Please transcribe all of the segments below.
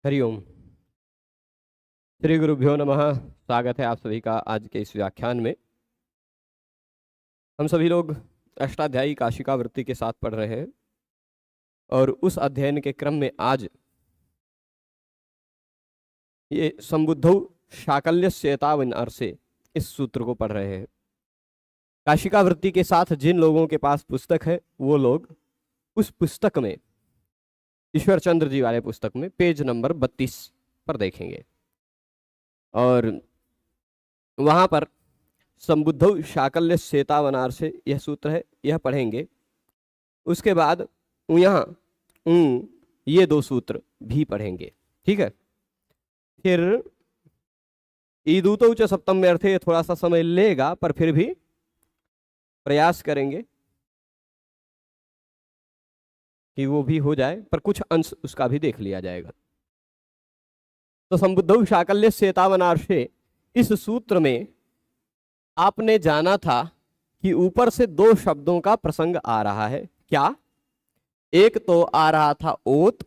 हरिओम। श्री गुरुभ्यो नमः। स्वागत है आप सभी का आज के इस व्याख्यान में। हम सभी लोग अष्टाध्यायी काशिका वृत्ति के साथ पढ़ रहे हैं और उस अध्ययन के क्रम में आज ये संबुद्धौ शाकल्यस्येतावनार्से इस सूत्र को पढ़ रहे हैं। काशिका वृत्ति के साथ जिन लोगों के पास पुस्तक है वो लोग उस पुस्तक में, ईश्वर चंद्र जी वाले पुस्तक में पेज नंबर 32 पर देखेंगे और वहां पर संबुद्धौ शाकल्यस्येतावनार्से यह सूत्र है, यह पढ़ेंगे। उसके बाद यहाँ ये दो सूत्र भी पढ़ेंगे, ठीक है। फिर ईदूतौ च सप्तम में अर्थे थोड़ा सा समय लेगा, पर फिर भी प्रयास करेंगे कि वो भी हो जाए, पर कुछ अंश उसका भी देख लिया जाएगा। तो संबुद्धौ शाकल्यस्येतावनार्से इस सूत्र में आपने जाना था कि ऊपर से दो शब्दों का प्रसंग आ रहा है। क्या? एक तो आ रहा था ओत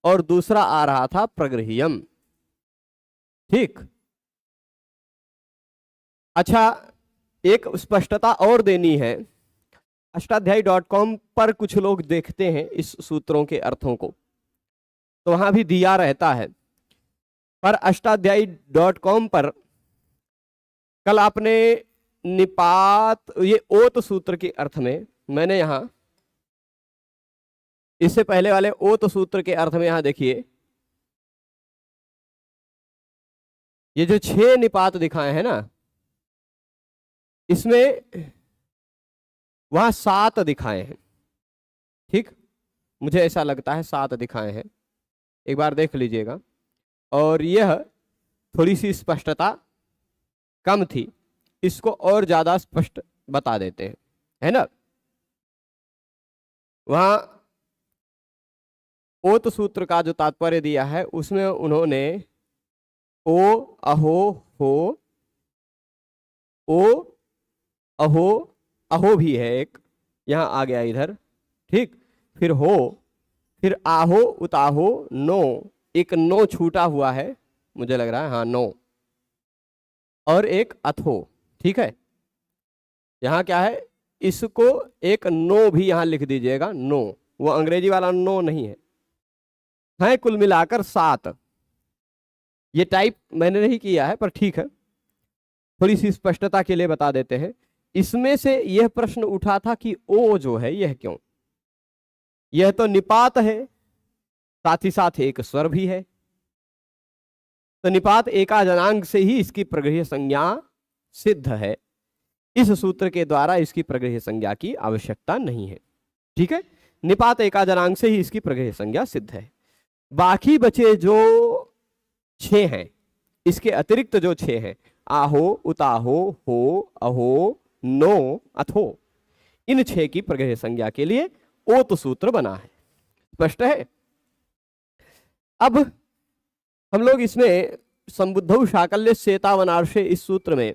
और दूसरा आ रहा था प्रगृह्यम, ठीक। अच्छा, एक स्पष्टता और देनी है। अष्टाध्यायी.com पर कुछ लोग देखते हैं इस सूत्रों के अर्थों को, तो वहां भी दिया रहता है। पर अष्टाध्यायी.com पर कल आपने निपात, ये ओत सूत्र के अर्थ में, मैंने यहां इससे पहले वाले ओत सूत्र के अर्थ में यहां देखिए, ये जो 6 निपात दिखाए हैं ना, इसमें वहां 7 दिखाए हैं, ठीक। मुझे ऐसा लगता है 7 दिखाए हैं, एक बार देख लीजिएगा। और यह थोड़ी सी स्पष्टता कम थी, इसको और ज्यादा स्पष्ट बता देते हैं, है ना। वहां ओत सूत्र का जो तात्पर्य दिया है उसमें उन्होंने ओ अहो हो, ओ अहो, अहो भी है एक, यहां आ गया इधर, ठीक। फिर हो, फिर आहो उताहो, नो, एक नो छूटा हुआ है मुझे लग रहा है, हाँ नो, और एक अथो, ठीक है। यहां क्या है, इसको एक नो भी यहां लिख दीजिएगा, नो, वो अंग्रेजी वाला नो नहीं है कुल मिलाकर 7। ये टाइप मैंने नहीं किया है, पर ठीक है, थोड़ी सी स्पष्टता के लिए बता देते हैं। इसमें से यह प्रश्न उठा था कि ओ जो है यह क्यों, यह तो निपात है, साथ ही साथ एक स्वर भी है, तो निपात एकाजनांग से ही इसकी प्रगृह्य संज्ञा सिद्ध है। इस सूत्र के द्वारा इसकी प्रगृह्य संज्ञा की आवश्यकता नहीं है, ठीक है। निपात एकाजनांग से ही इसकी प्रगृह्य संज्ञा सिद्ध है। बाकी बचे जो 6 हैं, इसके अतिरिक्त जो 6 हैं, आहो उताहो हो अहो नो अथो, इन 6 की प्रगृह्य संज्ञा के लिए ओत सूत्र बना है। स्पष्ट है। अब हम लोग इसमें संबुद्धौ शाकल्यस्येतावनार्से इस सूत्र में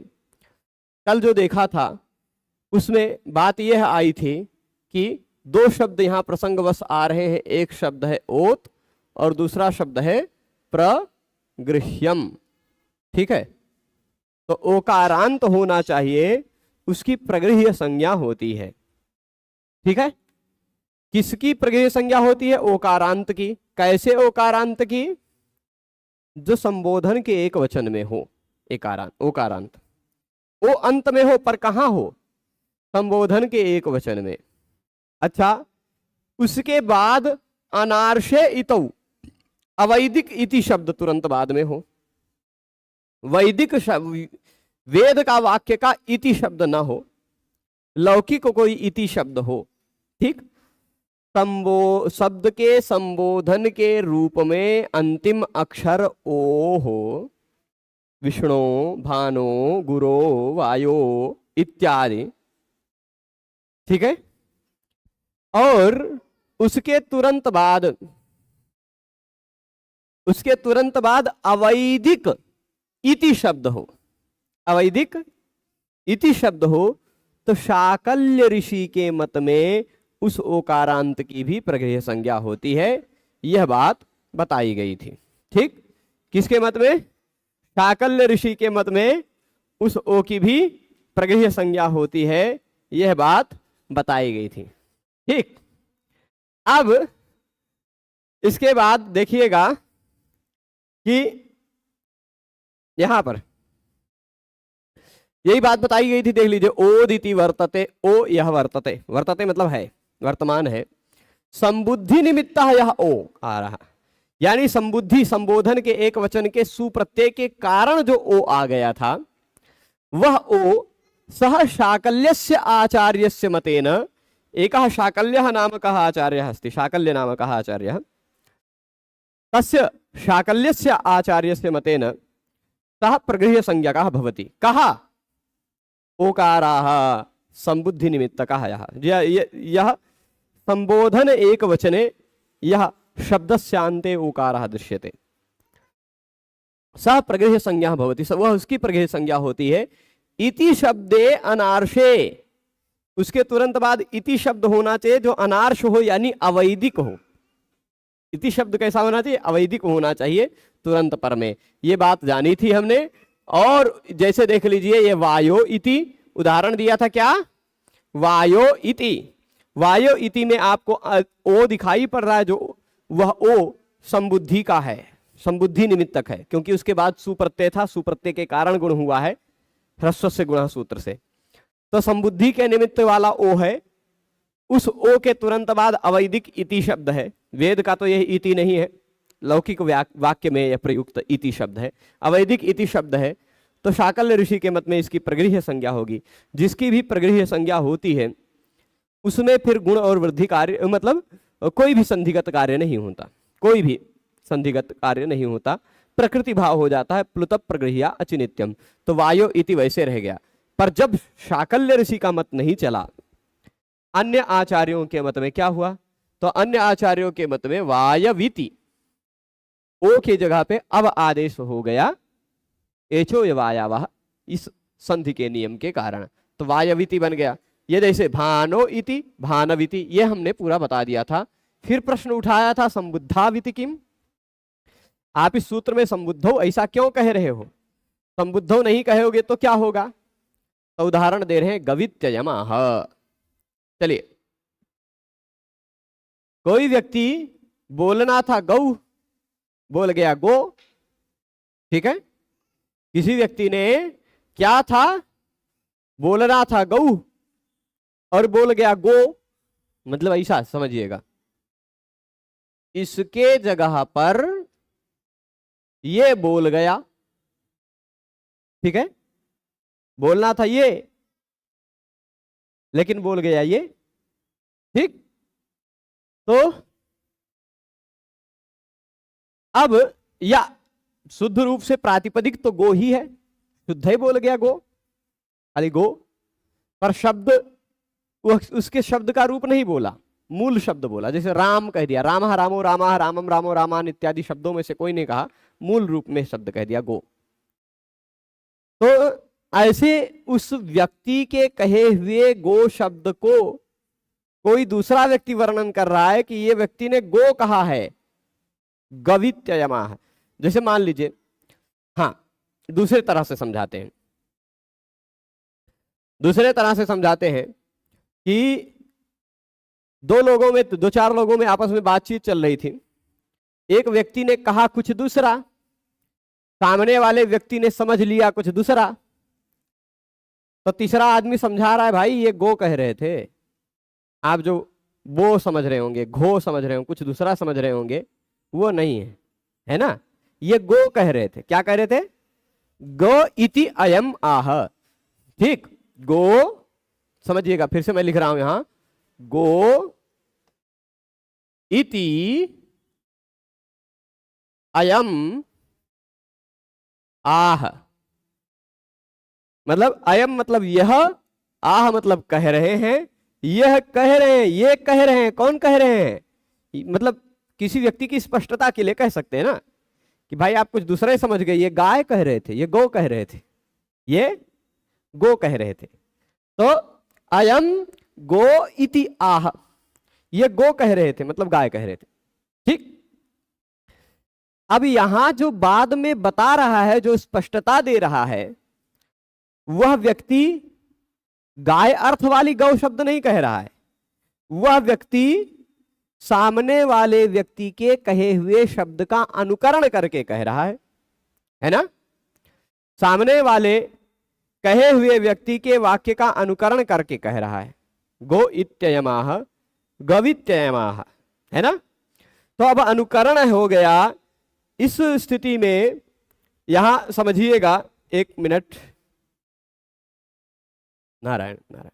कल जो देखा था उसमें बात यह आई थी कि 2 शब्द यहां प्रसंगवश आ रहे हैं। एक शब्द है ओत और दूसरा शब्द है प्रगृह्यम, ठीक है। तो ओकारांत होना चाहिए, उसकी प्रगृह्य संज्ञा होती है, ठीक है। किसकी प्रगृह्य संज्ञा होती है? ओकारांत की। कैसे ओकारांत की? जो संबोधन के एक वचन में हो, ओकारांत। ओ अंत में हो, पर कहां हो? संबोधन के एक वचन में। अच्छा, उसके बाद अनार्षे इतौ, अवैदिक इति शब्द तुरंत बाद में हो। वैदिक वेद का वाक्य का इति शब्द ना हो, लौकिक कोई इति शब्द हो, ठीक। शब्द के संबोधन के रूप में अंतिम अक्षर ओ हो, विष्णु भानो गुरो वायो इत्यादि, ठीक है। और उसके तुरंत बाद अवैदिक इति शब्द हो, अवैदिक इति शब्द हो, तो शाकल्य ऋषि के मत में उस ओकारांत की भी प्रगृह्य संज्ञा होती है। यह बात बताई गई थी, ठीक, किसके मत में? शाकल्य ऋषि के मत में उस ओ की भी प्रगृह्य संज्ञा होती है, यह बात बताई गई थी। ठीक, अब इसके बाद देखिएगा कि यहां पर यही बात बताई गई थी, देख लीजिए, ओदिति वर्तते, ओ यह वर्तते, वर्तते मतलब है, वर्तमान है, संबुद्धि निमित्त यह ओ आ रहा, यानी संबुद्धि संबोधन के एक वचन के सुप्रत्यय के कारण जो ओ आ गया था, वह ओ सह शाकल्यस्य आचार्यस्य मतेन, एकः शाकल्यः नामकः आचार्यः अस्ति, शाकल्य नामकः आचार्यः, तस्य शाकल्यस्य आचार्यस्य मतेन सः प्रगृह्य संज्ञकः भवति। कहा? ओकाराः संबुद्धि निमित्तकः यह संबोधन एक वचने यह शब्दस्यान्ते ओकारः दृश्यते, सः प्रगृह्य संज्ञा भवति, वह उसकी प्रगृह्य संज्ञा होती है। इति शब्दे अनार्षे, उसके तुरंत बाद इति शब्द होना चाहिए जो अनार्ष हो यानी अवैदिक हो। इति शब्द कैसा होना चाहिए? अवैदिक होना चाहिए तुरंत पर में, ये बात जानी थी हमने। और जैसे देख लीजिए, ये वायो इति उदाहरण दिया था, क्या? वायो इति, वायो इति में आपको ओ दिखाई पड़ रहा है, जो वह ओ संबुद्धि का है, संबुद्धि निमित्तक है, क्योंकि उसके बाद सुप्रत्यय था, सुप्रत्यय के कारण गुण हुआ है ह्रस्व से गुणा सूत्र से, तो संबुद्धि के निमित्त वाला ओ है। उस ओ के तुरंत बाद अवैदिक इति शब्द है, वेद का तो यह इति नहीं है, लौकिक वाक्य में यह प्रयुक्त इति शब्द है, अवैदिक इति शब्द है, तो शाकल्य ऋषि के मत में इसकी प्रगृह्य संज्ञा होगी। जिसकी भी प्रगृह्य संज्ञा होती है उसमें फिर गुण और वृद्धि कार्य, मतलब कोई भी संधिगत कार्य नहीं होता, कोई भी संधिगत कार्य नहीं होता, प्रकृति भाव हो जाता है, प्लुत प्रगृह्या अचिनित्यम। तो वायो इति वैसे रह गया। पर जब शाकल्य ऋषि का मत नहीं चला, अन्य आचार्यों के मत में क्या हुआ? तो अन्य आचार्यों के मत में वायवीति, ओ की जगह पे अब आदेश हो गया एचो वायावह, इस संधि के नियम के कारण, तो वायवीति बन गया। ये जैसे भानो इति भानविति, ये हमने पूरा बता दिया था। फिर प्रश्न उठाया था संबुद्धाविति किम, आप इस सूत्र में संबुद्धो ऐसा क्यों कह रहे हो? संबुद्धो नहीं कहोगे तो क्या होगा? तो उदाहरण दे रहे हैं, गवित्ययमाह। चलिए, कोई व्यक्ति बोलना था गौ, बोल गया गो, ठीक है। किसी व्यक्ति ने क्या था, बोलना था गौ और बोल गया गो, मतलब ऐसा समझिएगा, इसके जगह पर ये बोल गया, ठीक है, बोलना था ये लेकिन बोल गया ये, ठीक। तो अब या शुद्ध रूप से प्रातिपदिक तो गो ही है, शुद्ध ही बोल गया गो, खाली गो, पर शब्द उसके शब्द का रूप नहीं बोला, मूल शब्द बोला। जैसे राम कह दिया, राम रामो रामा रामम रामो रामान इत्यादि शब्दों में से कोई नहीं कहा, मूल रूप में शब्द कह दिया गो। तो ऐसे उस व्यक्ति के कहे हुए गो शब्द को कोई दूसरा व्यक्ति वर्णन कर रहा है कि ये व्यक्ति ने गो कहा है, गवित्ययमाह। जैसे मान लीजिए, हाँ, दूसरे तरह से समझाते हैं, दूसरे तरह से समझाते हैं कि दो चार लोगों में आपस में बातचीत चल रही थी। एक व्यक्ति ने कहा कुछ दूसरा, सामने वाले व्यक्ति ने समझ लिया कुछ दूसरा, तो तीसरा आदमी समझा रहा है, भाई ये गो कह रहे थे, आप जो वो समझ रहे होंगे, घो समझ रहे होंगे, कुछ दूसरा समझ रहे होंगे, वो नहीं है, है ना, ये गो कह रहे थे। क्या कह रहे थे? गो इति अयम आह, ठीक। गो समझिएगा, फिर से मैं लिख रहा हूं यहां, गो इति अयम आह, मतलब अयम मतलब यह, आह मतलब कह रहे हैं, यह कह रहे हैं, ये कह रहे हैं। कौन कह रहे हैं? मतलब किसी व्यक्ति की स्पष्टता के लिए कह सकते हैं ना कि भाई आप कुछ दूसरा ही समझ गए, ये गाय कह रहे थे, ये गो कह रहे थे, ये गो कह रहे थे। तो अयम गो इति आह, ये गो कह रहे थे मतलब गाय कह रहे थे, ठीक। अब यहां जो बाद में बता रहा है, जो स्पष्टता दे रहा है, वह व्यक्ति गाय अर्थ वाली गौ शब्द नहीं कह रहा है, वह व्यक्ति सामने वाले व्यक्ति के कहे हुए शब्द का अनुकरण करके कह रहा है ना। सामने वाले कहे हुए व्यक्ति के वाक्य का अनुकरण करके कह रहा है, गो इत्ययमाह गवित्ययमाह, है ना। तो अब अनुकरण हो गया। इस स्थिति में यहां समझिएगा, एक मिनट, नारायण नारायण।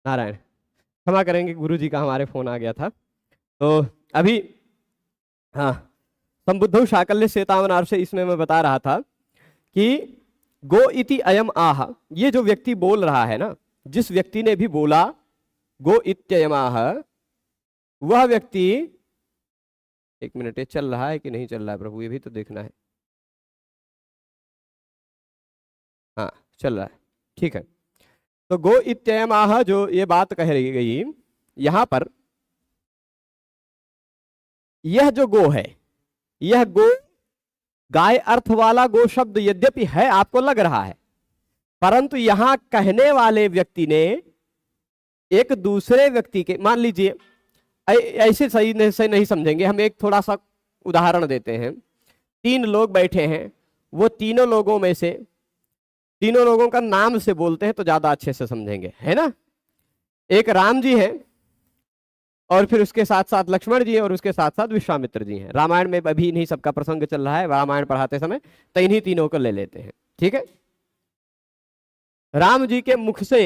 नारायण, क्षमा करेंगे, गुरु जी का हमारे फोन आ गया था। तो अभी हाँ, संबुद्धौ शाकल्य श्वेतावनार से इसमें मैं बता रहा था कि गो इति अयम आह, ये जो व्यक्ति बोल रहा है ना, जिस व्यक्ति ने भी बोला गो इत्ययम आह, वह व्यक्ति, एक मिनट, ये चल रहा है कि नहीं चल रहा है प्रभु, ये भी तो देखना है। हाँ चल रहा है, ठीक है। तो गो इत्ययम आह जो ये बात कह रही गई, यहां पर यह जो गो है, यह गो गाय अर्थ वाला गो शब्द यद्यपि है, आपको लग रहा है, परंतु यहां कहने वाले व्यक्ति ने एक दूसरे व्यक्ति के, मान लीजिए ऐसे सही नहीं समझेंगे हम, एक थोड़ा सा उदाहरण देते हैं। 3 लोग बैठे हैं, वो तीनों लोगों में से तीनों लोगों का नाम से बोलते हैं तो ज्यादा अच्छे से समझेंगे, है ना। एक राम जी हैं, और फिर उसके साथ साथ लक्ष्मण जी हैं, और उसके साथ साथ विश्वामित्र जी हैं। रामायण में अभी इन्हीं सबका प्रसंग चल रहा है, रामायण पढ़ाते समय तो इन्हीं तीनों को ले लेते हैं, ठीक है। राम जी के मुख से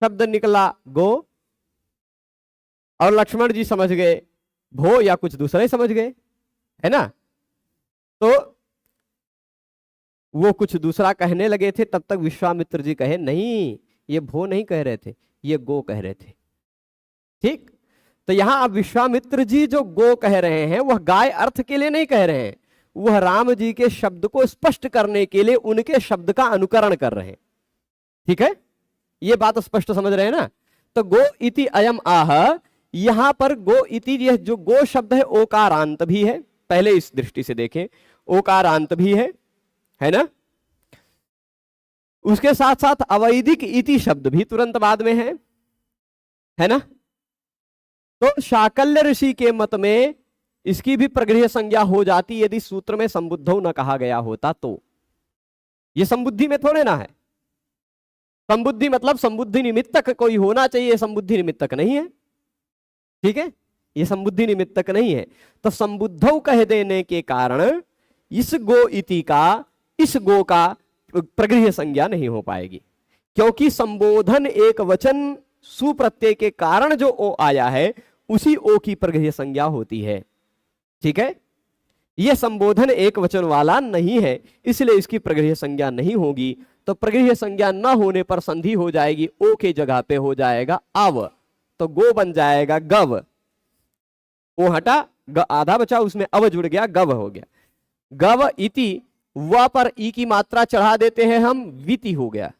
शब्द निकला गो, और लक्ष्मण जी समझ गए भो, या कुछ दूसरा ही समझ गए, है ना। तो वो कुछ दूसरा कहने लगे थे, तब तक विश्वामित्र जी कहे नहीं, ये भो नहीं कह रहे थे, ये गो कह रहे थे, ठीक। तो यहां अब विश्वामित्र जी जो गो कह रहे हैं, वह गाय अर्थ के लिए नहीं कह रहे हैं, वह राम जी के शब्द को स्पष्ट करने के लिए उनके शब्द का अनुकरण कर रहे हैं, ठीक है। ये बात स्पष्ट समझ रहे हैं ना। तो गो इति अयम आह, यहां पर गो इति, यह जो गो शब्द है ओकारांत भी है, पहले इस दृष्टि से देखें, ओकारांत भी है ना। उसके साथ साथ अवैदिक इति शब्द भी तुरंत बाद में है ना। तो शाकल्य ऋषि के मत में इसकी भी प्रगृह्य संज्ञा हो जाती यदि सूत्र में संबुद्धौ न कहा गया होता तो। ये संबुद्धि में थोड़े ना है, संबुद्धि मतलब संबुद्धि निमित्तक कोई होना चाहिए, संबुद्धि निमित्तक नहीं है, ठीक है, ये संबुद्धि निमित्तक नहीं है। तो संबुद्धौ कह देने के कारण इस गो इति का, इस गो का प्रगृह्य संज्ञा नहीं हो पाएगी, क्योंकि संबोधन एक वचन सुप्रत्यय के कारण जो ओ आया है उसी ओ की प्रगृह्य संज्ञा होती है। ठीक है, यह संबोधन एक वचन वाला नहीं है, इसलिए इसकी प्रगृह्य संज्ञा नहीं होगी। तो प्रगृह्य संज्ञा न होने पर संधि हो जाएगी, ओ के जगह पे हो जाएगा अव, तो गो बन जाएगा गव। ओ हटा, आधा बचा, उसमें अव जुड़ गया, गव हो गया। गव इति, व पर ई की मात्रा चढ़ा देते हैं हम, विति हो गया,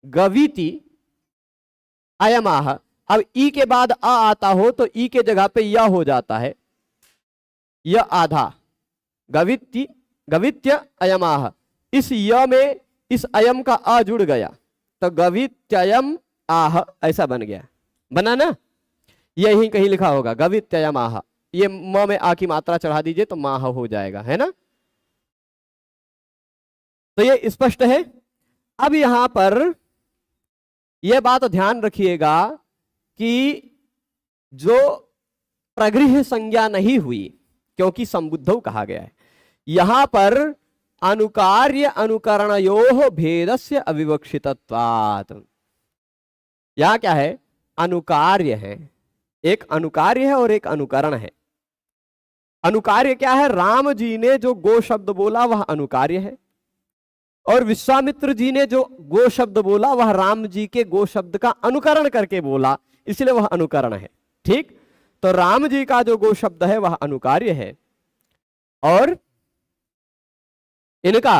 गवीति अयमाह। अब ई के बाद आ आता हो तो ई के जगह पे य हो जाता है, य आधा, गवित्य गवित्य अयमाह। इस य में इस अयम का आ जुड़ गया तो गवित्ययम आह, ऐसा बन गया, बना ना। यही कहीं लिखा होगा गवित्ययम आह, ये म में आ की मात्रा चढ़ा दीजिए तो माह हो जाएगा, है ना। तो ये स्पष्ट है। अब यहां पर यह बात ध्यान रखिएगा कि जो प्रगृह्य संज्ञा नहीं हुई, क्योंकि संबुद्धौ कहा गया है, यहां पर अनुकार्य अनुकरणयोः भेदस्य अविवक्षितत्वात्। यहां क्या है, अनुकार्य है, एक अनुकार्य है और एक अनुकरण है। अनुकार्य क्या है, राम जी ने जो गो शब्द बोला वह अनुकार्य है, और विश्वामित्र जी ने जो गो शब्द बोला वह राम जी के गो शब्द का अनुकरण करके बोला, इसलिए वह अनुकरण है। ठीक, तो राम जी का जो गो शब्द है वह अनुकार्य है, और इनका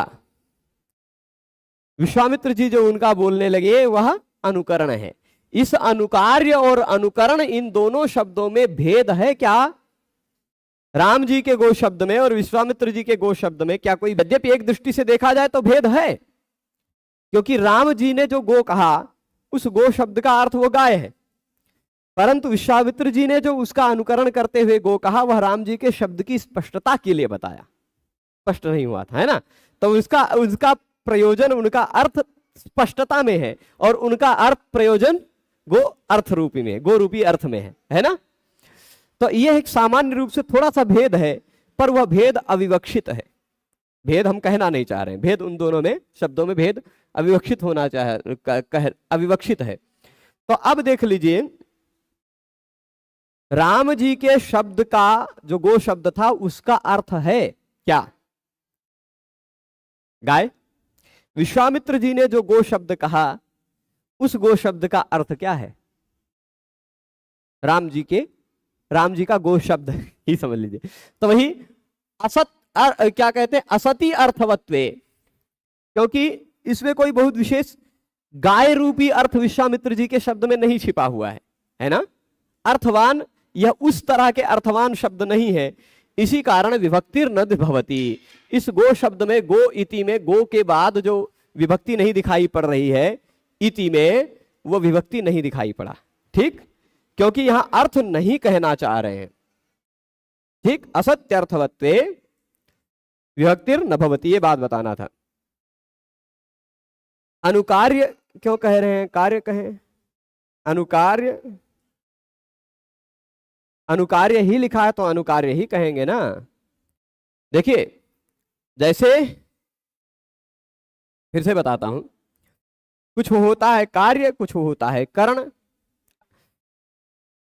विश्वामित्र जी जो उनका बोलने लगे वह अनुकरण है। इस अनुकार्य और अनुकरण इन दोनों शब्दों में भेद है क्या, राम जी के गो शब्द में और विश्वामित्र जी के गो शब्द में क्या कोई, यद्यपि एक दृष्टि से देखा जाए तो भेद है, क्योंकि राम जी ने जो गो कहा उस गो शब्द का अर्थ वो गाय है, परंतु विश्वामित्र जी ने जो उसका अनुकरण करते हुए गो कहा वह राम जी के शब्द की स्पष्टता के लिए बताया, स्पष्ट नहीं हुआ था, है ना। तो उसका प्रयोजन, उनका अर्थ स्पष्टता में है, और उनका अर्थ प्रयोजन गो अर्थ रूपी में, गो रूपी अर्थ में है ना। तो यह एक सामान्य रूप से थोड़ा सा भेद है, पर वह भेद अविवक्षित है। भेद हम कहना नहीं चाह रहे हैं, भेद उन दोनों में, शब्दों में भेद अविवक्षित होना अविवक्षित है। तो अब देख लीजिए, राम जी के शब्द का जो गो शब्द था उसका अर्थ है क्या, गाय। विश्वामित्र जी ने जो गो शब्द कहा उस गो शब्द का अर्थ क्या है, राम जी का गो शब्द ही समझ लीजिए। तो वही क्या कहते हैं, असती अर्थवत्वे, क्योंकि इसमें कोई बहुत विशेष गाय रूपी अर्थ विश्वामित्र जी के शब्द में नहीं छिपा हुआ है ना। अर्थवान, यह उस तरह के अर्थवान शब्द नहीं है, इसी कारण विभक्तिर न भवति। इस गो शब्द में, गो इति में, गो के बाद जो विभक्ति नहीं दिखाई पड़ रही है, इति में वो विभक्ति नहीं दिखाई पड़ा। ठीक, क्योंकि यहां अर्थ नहीं कहना चाह रहे हैं। ठीक, असत्यर्थवत्वे विभक्तिर न भवति, ये बात बताना था। अनुकार्य क्यों कह रहे हैं, कार्य कहें, अनुकार्य, अनुकार्य ही लिखा है तो अनुकार्य ही कहेंगे ना। देखिए, जैसे फिर से बताता हूं, कुछ होता है कार्य, कुछ होता है करण।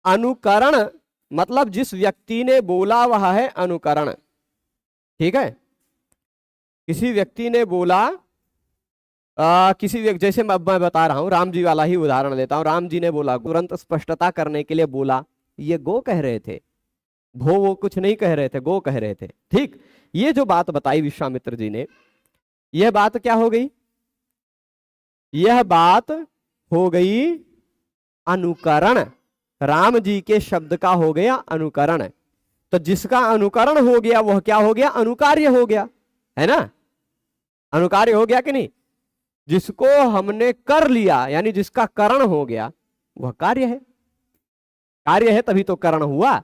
अनुकरण मतलब जिस व्यक्ति ने बोला वह है अनुकरण। ठीक है, किसी व्यक्ति ने बोला, किसी व्यक्ति, जैसे मैं बता रहा हूं, राम जी वाला ही उदाहरण लेता हूं। राम जी ने बोला, तुरंत स्पष्टता करने के लिए बोला, ये गो कह रहे थे, वो कुछ नहीं कह रहे थे, गो कह रहे थे। ठीक, ये जो बात बताई विश्वामित्र जी ने, यह बात क्या हो गई, यह बात हो गई अनुकरण। राम जी के शब्द का हो गया अनुकरण। तो जिसका अनुकरण हो गया वह क्या हो गया, अनुकार्य हो गया, है ना। अनुकार्य हो गया कि नहीं, जिसको हमने कर लिया, यानी जिसका करण हो गया वह कार्य है। कार्य है तभी तो करण हुआ,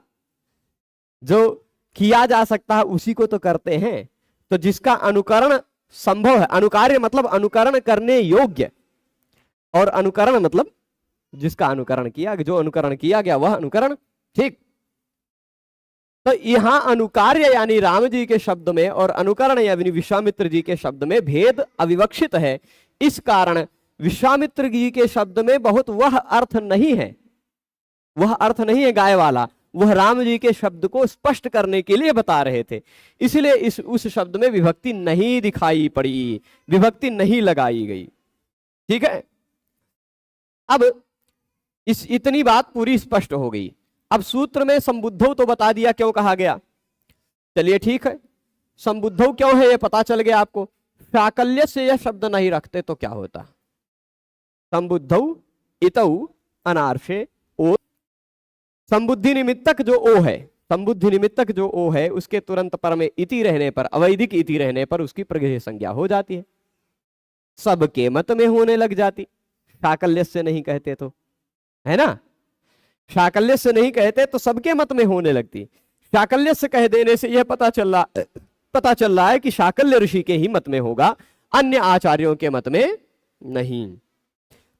जो किया जा सकता है उसी को तो करते हैं। तो जिसका अनुकरण संभव है, अनुकार्य मतलब अनुकरण करने योग्य, और अनुकरण मतलब जिसका अनुकरण किया, जो अनुकरण किया गया वह अनुकरण। ठीक, तो यहां अनुकार्य यानी राम जी के शब्द में और अनुकरण यानी विश्वामित्र जी के शब्द में भेद अविवक्षित है। इस कारण विश्वामित्र जी के शब्द में बहुत वह अर्थ नहीं है, वह अर्थ नहीं है गाय वाला, वह राम जी के शब्द को स्पष्ट करने के लिए बता रहे थे, इसलिए उस शब्द में विभक्ति नहीं दिखाई पड़ी, विभक्ति नहीं लगाई गई। ठीक है, अब इतनी बात पूरी स्पष्ट हो गई। अब सूत्र में संबुद्धौ तो बता दिया क्यों कहा गया, चलिए ठीक है, संबुद्धौ क्यों है ये पता चल गया आपको। शाकल्य से यह शब्द नहीं रखते तो क्या होता, संबुद्धौ इतौ अनार्षे ओ, संबुद्धि निमित्तक जो ओ है, संबुद्धि निमित्तक जो ओ है उसके तुरंत पर में इति रहने पर, अवैधिक इति रहने पर उसकी प्रगृह्य संज्ञा हो जाती है, सबके मत में होने लग जाती, शाकल्य से नहीं कहते तो, है ना, शाकल्य से नहीं कहते तो सबके मत में होने लगती। शाकल्य से कह देने से यह पता चल रहा है कि शाकल्य ऋषि के ही मत में होगा, अन्य आचार्यों के मत में नहीं।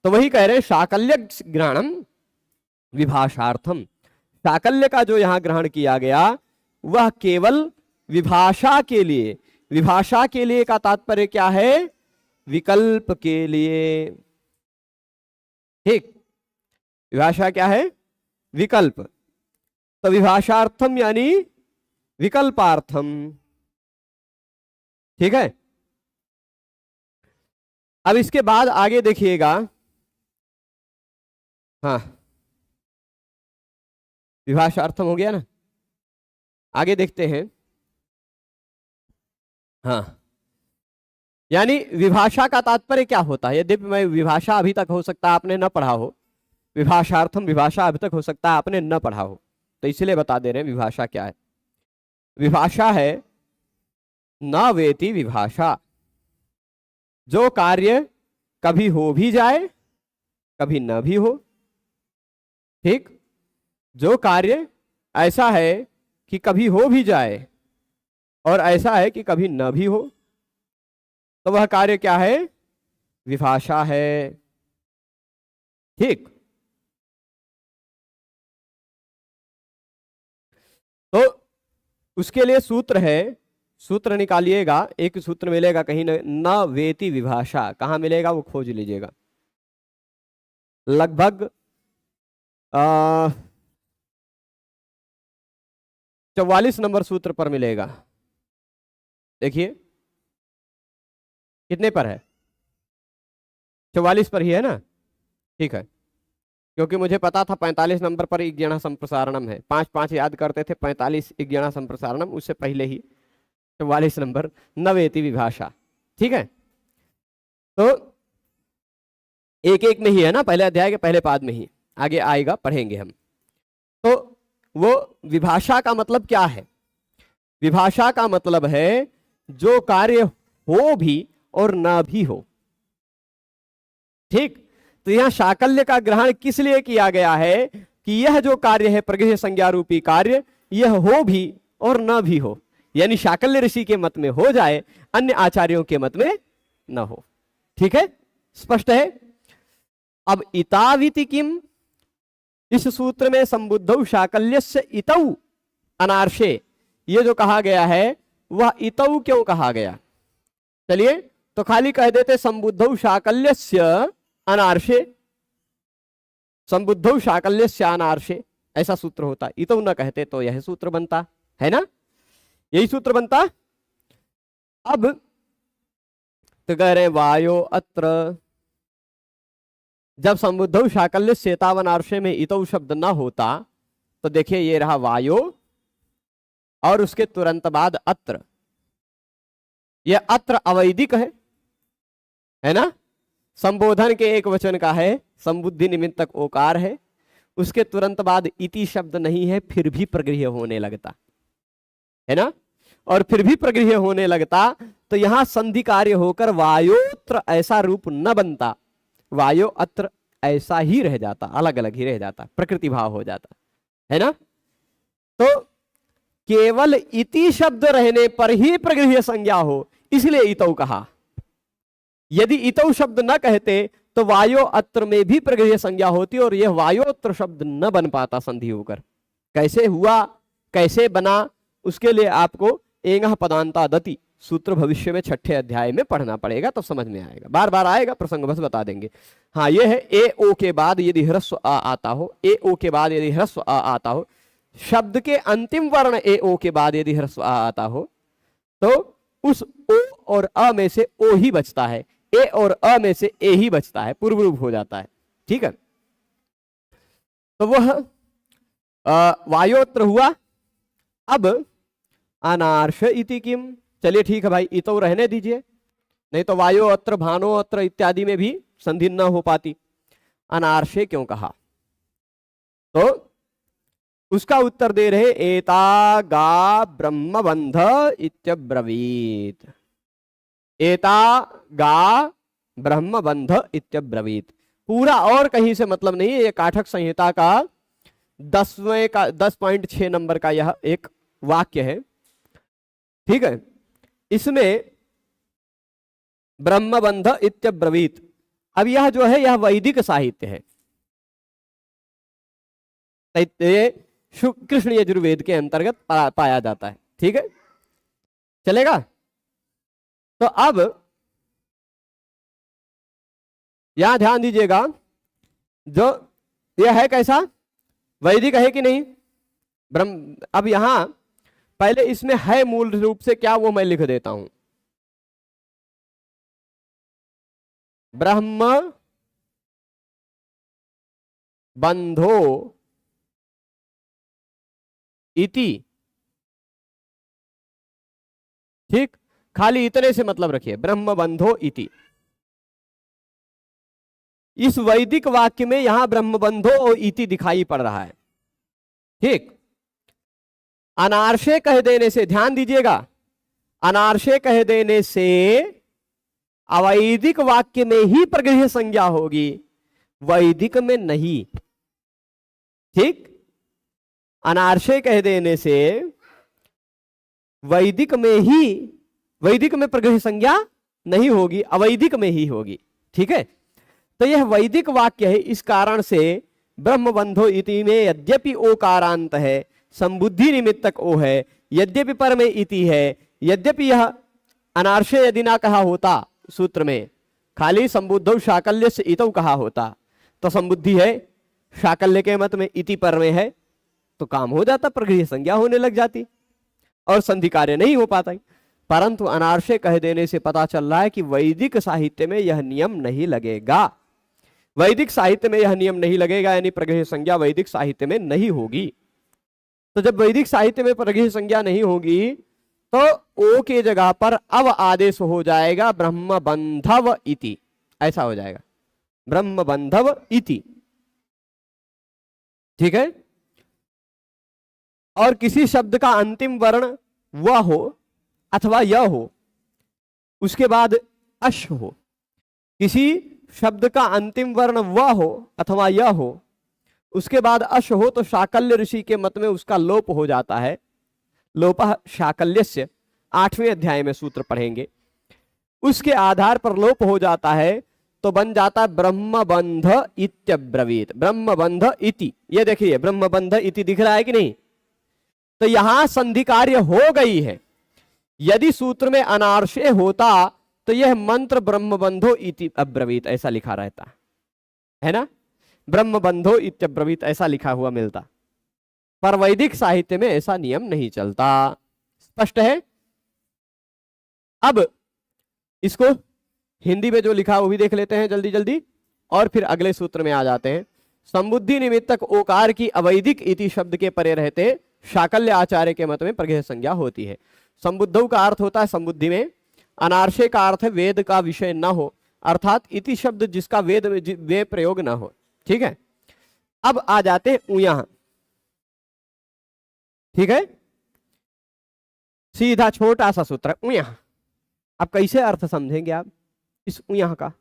तो वही कह रहे शाकल्य ग्रहणम विभाषार्थम, शाकल्य का जो यहां ग्रहण किया गया वह केवल विभाषा के लिए, विभाषा के लिए का तात्पर्य क्या है, विकल्प के लिए। ठीक, विभाषा क्या है, विकल्प, तो विभाषार्थम यानी विकल्पार्थम। ठीक है, अब इसके बाद आगे देखिएगा, हाँ विभाषार्थम हो गया ना, आगे देखते हैं। हाँ, यानी विभाषा का तात्पर्य क्या होता है, यद्यपि मैं विभाषा अभी तक हो सकता है आपने न पढ़ा हो, विभाषार्थम विभाषा अभी तक हो सकता है आपने न पढ़ा हो, तो इसलिए बता दे रहे हैं विभाषा क्या है। विभाषा है न वेति विभाषा, जो कार्य कभी हो भी जाए कभी न भी हो। ठीक, जो कार्य ऐसा है कि कभी हो भी जाए और ऐसा है कि कभी न भी हो, तो वह कार्य क्या है, विभाषा है। ठीक, तो उसके लिए सूत्र है, सूत्र निकालिएगा, एक सूत्र मिलेगा कहीं न वेति विभाषा, कहां मिलेगा वो खोज लीजिएगा, लगभग 44 नंबर सूत्र पर मिलेगा। देखिए कितने पर है, 44 पर ही है ना। ठीक है, क्योंकि मुझे पता था 45 नंबर पर इज्ञान संप्रसारणम है, 5 याद करते थे, 45 इज्ञान संप्रसारणम, उससे पहले ही 44 नंबर नवेति विभाषा। ठीक है, तो एक एक में ही है ना, पहले अध्याय के पहले पाद में ही, आगे आएगा पढ़ेंगे हम। तो वो विभाषा का मतलब क्या है, विभाषा का मतलब है जो कार्य हो भी और ना भी हो। ठीक, तो यहां शाकल्य का ग्रहण किस लिए किया गया है कि यह जो कार्य है प्रगृह्य संज्ञा रूपी कार्य, यह हो भी और न भी हो, यानी शाकल्य ऋषि के मत में हो जाए, अन्य आचार्यों के मत में न हो। ठीक है, स्पष्ट है। अब इताविति किम, इस सूत्र में संबुद्धौ शाकल्यस्य इतौ अनार्षे, ये जो कहा गया है वह इतौ क्यों कहा गया, चलिए तो खाली कह देते संबुद्धौ शाकल्यस्य अनार्षे, संबुद्धौ शाकल्यस्य अनार्षे, ऐसा सूत्र होता, इतौ न कहते तो यह सूत्र बनता है ना, यही सूत्र बनता। अब तो कह रहे वायो अत्र, जब संबुद्धौ शाकल्य सेतावनार्षे में इतौ शब्द न होता तो देखिए ये रहा वायो और उसके तुरंत बाद अत्र, यह अत्र अवैधिक है ना, संबोधन के एक वचन का है, संबुद्धि निमित्तक ओकार है, उसके तुरंत बाद इति शब्द नहीं है, फिर भी प्रगृह्य होने लगता है ना, और फिर भी प्रगृह्य होने लगता तो यहां संधि कार्य होकर वायोत्र ऐसा रूप न बनता, वायो अत्र ऐसा ही रह जाता, अलग अलग ही रह जाता, प्रकृति भाव हो जाता है ना। तो केवल इति शब्द रहने पर ही प्रगृह्य संज्ञा हो, इसलिए इतौ कहा। यदि इतौ शब्द न कहते तो वायो अत्र में भी प्रगृह्य संज्ञा होती और यह वायोत्र शब्द न बन पाता संधि होकर। कैसे हुआ, कैसे बना, उसके लिए आपको एंगः पदांता दति सूत्र भविष्य में 6ठे अध्याय में पढ़ना पड़ेगा, तब समझ में आएगा, बार बार आएगा, प्रसंग बस बता देंगे। हाँ, ये है ए ओ के बाद यदि ह्रस्व आ आता हो, ए ओ के बाद यदि ह्रस्व आ आता हो, शब्द के अंतिम वर्ण ए ओ के बाद यदि ह्रस्व आ आता हो, तो उस ओ और अ में से ओ ही बचता है, ए और अ में से ए ही बचता है, पूर्व रूप हो जाता है। ठीक है, तो वह वायोत्र हुआ। अब अनार्ष इति किम, चलिए ठीक है भाई, इतो रहने दीजिए, नहीं तो वायो अत्र भानो अत्र इत्यादि में भी संधि न हो पाती। अनार्षे क्यों कहा, तो उसका उत्तर दे रहे एता गा ब्रह्मबंध इत्यब्रवीत। एता गा ब्रह्मबंध इत्यब्रवीत, पूरा और कहीं से मतलब नहीं है, ये काठक संहिता का 10.6 नंबर का यह एक वाक्य है। ठीक है, इसमें ब्रह्मबंध इत्यब्रवीत, अब यह जो है यह वैदिक साहित्य है, कृष्ण यजुर्वेद के अंतर्गत पाया जाता है। ठीक है, चलेगा। तो अब यहां ध्यान दीजिएगा, जो यह है कैसा, वैदिक है कि नहीं ब्रह्म। अब यहां पहले इसमें है मूल रूप से क्या, वो मैं लिख देता हूं। ब्रह्म बंधो इति, ठीक, खाली इतने से मतलब रखिए, ब्रह्म बंधो इति। इस वैदिक वाक्य में यहां ब्रह्म बंधो और इति दिखाई पड़ रहा है। ठीक, अनार्षे कह देने से, ध्यान दीजिएगा, अनार्षे कह देने से अवैदिक वाक्य में ही प्रगृह्य संज्ञा होगी, वैदिक में नहीं। ठीक, अनार्षे कह देने से वैदिक में प्रगृह्य संज्ञा नहीं होगी, अवैदिक में ही होगी। ठीक है, तो यह वैदिक वाक्य है, इस कारण से ब्रह्मबंधो इति में यद्यपि ओकारांत है, संबुद्धि निमित्तक ओ है, यद्यपि पर में इति है, यद्यपि यह अनार्षे यदि ना कहा होता सूत्र में, खाली संबुद्धौ शाकल्य से इतौ कहा होता, तो संबुद्धि है, शाकल्य के मत में इति पर में है, तो काम हो जाता, प्रगृह्य संज्ञा होने लग जाती और संधि कार्य नहीं हो पाता। परंतु अनार्षे कह देने से पता चल रहा है कि वैदिक साहित्य में यह नियम नहीं लगेगा, वैदिक साहित्य में यह नियम नहीं लगेगा, यानी प्रगृह्य संज्ञा वैदिक साहित्य में नहीं होगी। तो जब वैदिक साहित्य में प्रगृह्य संज्ञा नहीं होगी, तो ओ के जगह पर अब आदेश हो जाएगा ब्रह्मबंधव इति, ऐसा हो जाएगा, ब्रह्मबंधव इति। ठीक है, और किसी शब्द का अंतिम वर्ण वह हो अथवा यह हो, उसके बाद अश हो, किसी शब्द का अंतिम वर्ण वह हो अथवा यह हो, उसके बाद अश हो, तो शाकल्य ऋषि के मत में उसका लोप हो जाता है, लोपः शाकल्यस्य, 8वें अध्याय में सूत्र पढ़ेंगे, उसके आधार पर लोप हो जाता है, तो बन जाता है ब्रह्मबंध इत्यब्रवीत, ब्रह्मबंध इति। ये देखिए ब्रह्मबंध इति दिख रहा है कि नहीं, तो यहां संधि कार्य हो गई है। यदि सूत्र में अनार्षे होता तो यह मंत्र ब्रह्मबंधो इति अब्रवीत ऐसा लिखा रहता है ना, ब्रह्मबंधो इत्यब्रवीत ऐसा लिखा हुआ मिलता, पर वैदिक साहित्य में ऐसा नियम नहीं चलता। स्पष्ट है। अब इसको हिंदी में जो लिखा वो भी देख लेते हैं जल्दी जल्दी, और फिर अगले सूत्र में आ जाते हैं। संबुद्धि निमित्तक ओकार की अवैदिक इति शब्द के परे रहते शाकल्य आचार्य के मत में प्रगृह्य संज्ञा होती है। संबुद्धौ का अर्थ होता है संबुद्धि में, अनार्षे का अर्थ है वेद का विषय न हो, अर्थात इति शब्द जिसका वेद वे प्रयोग न हो। ठीक है, अब आ जाते हैं उयः। ठीक है, सीधा छोटा सा सूत्र उयः। अब कैसे अर्थ समझेंगे आप इस उयः का?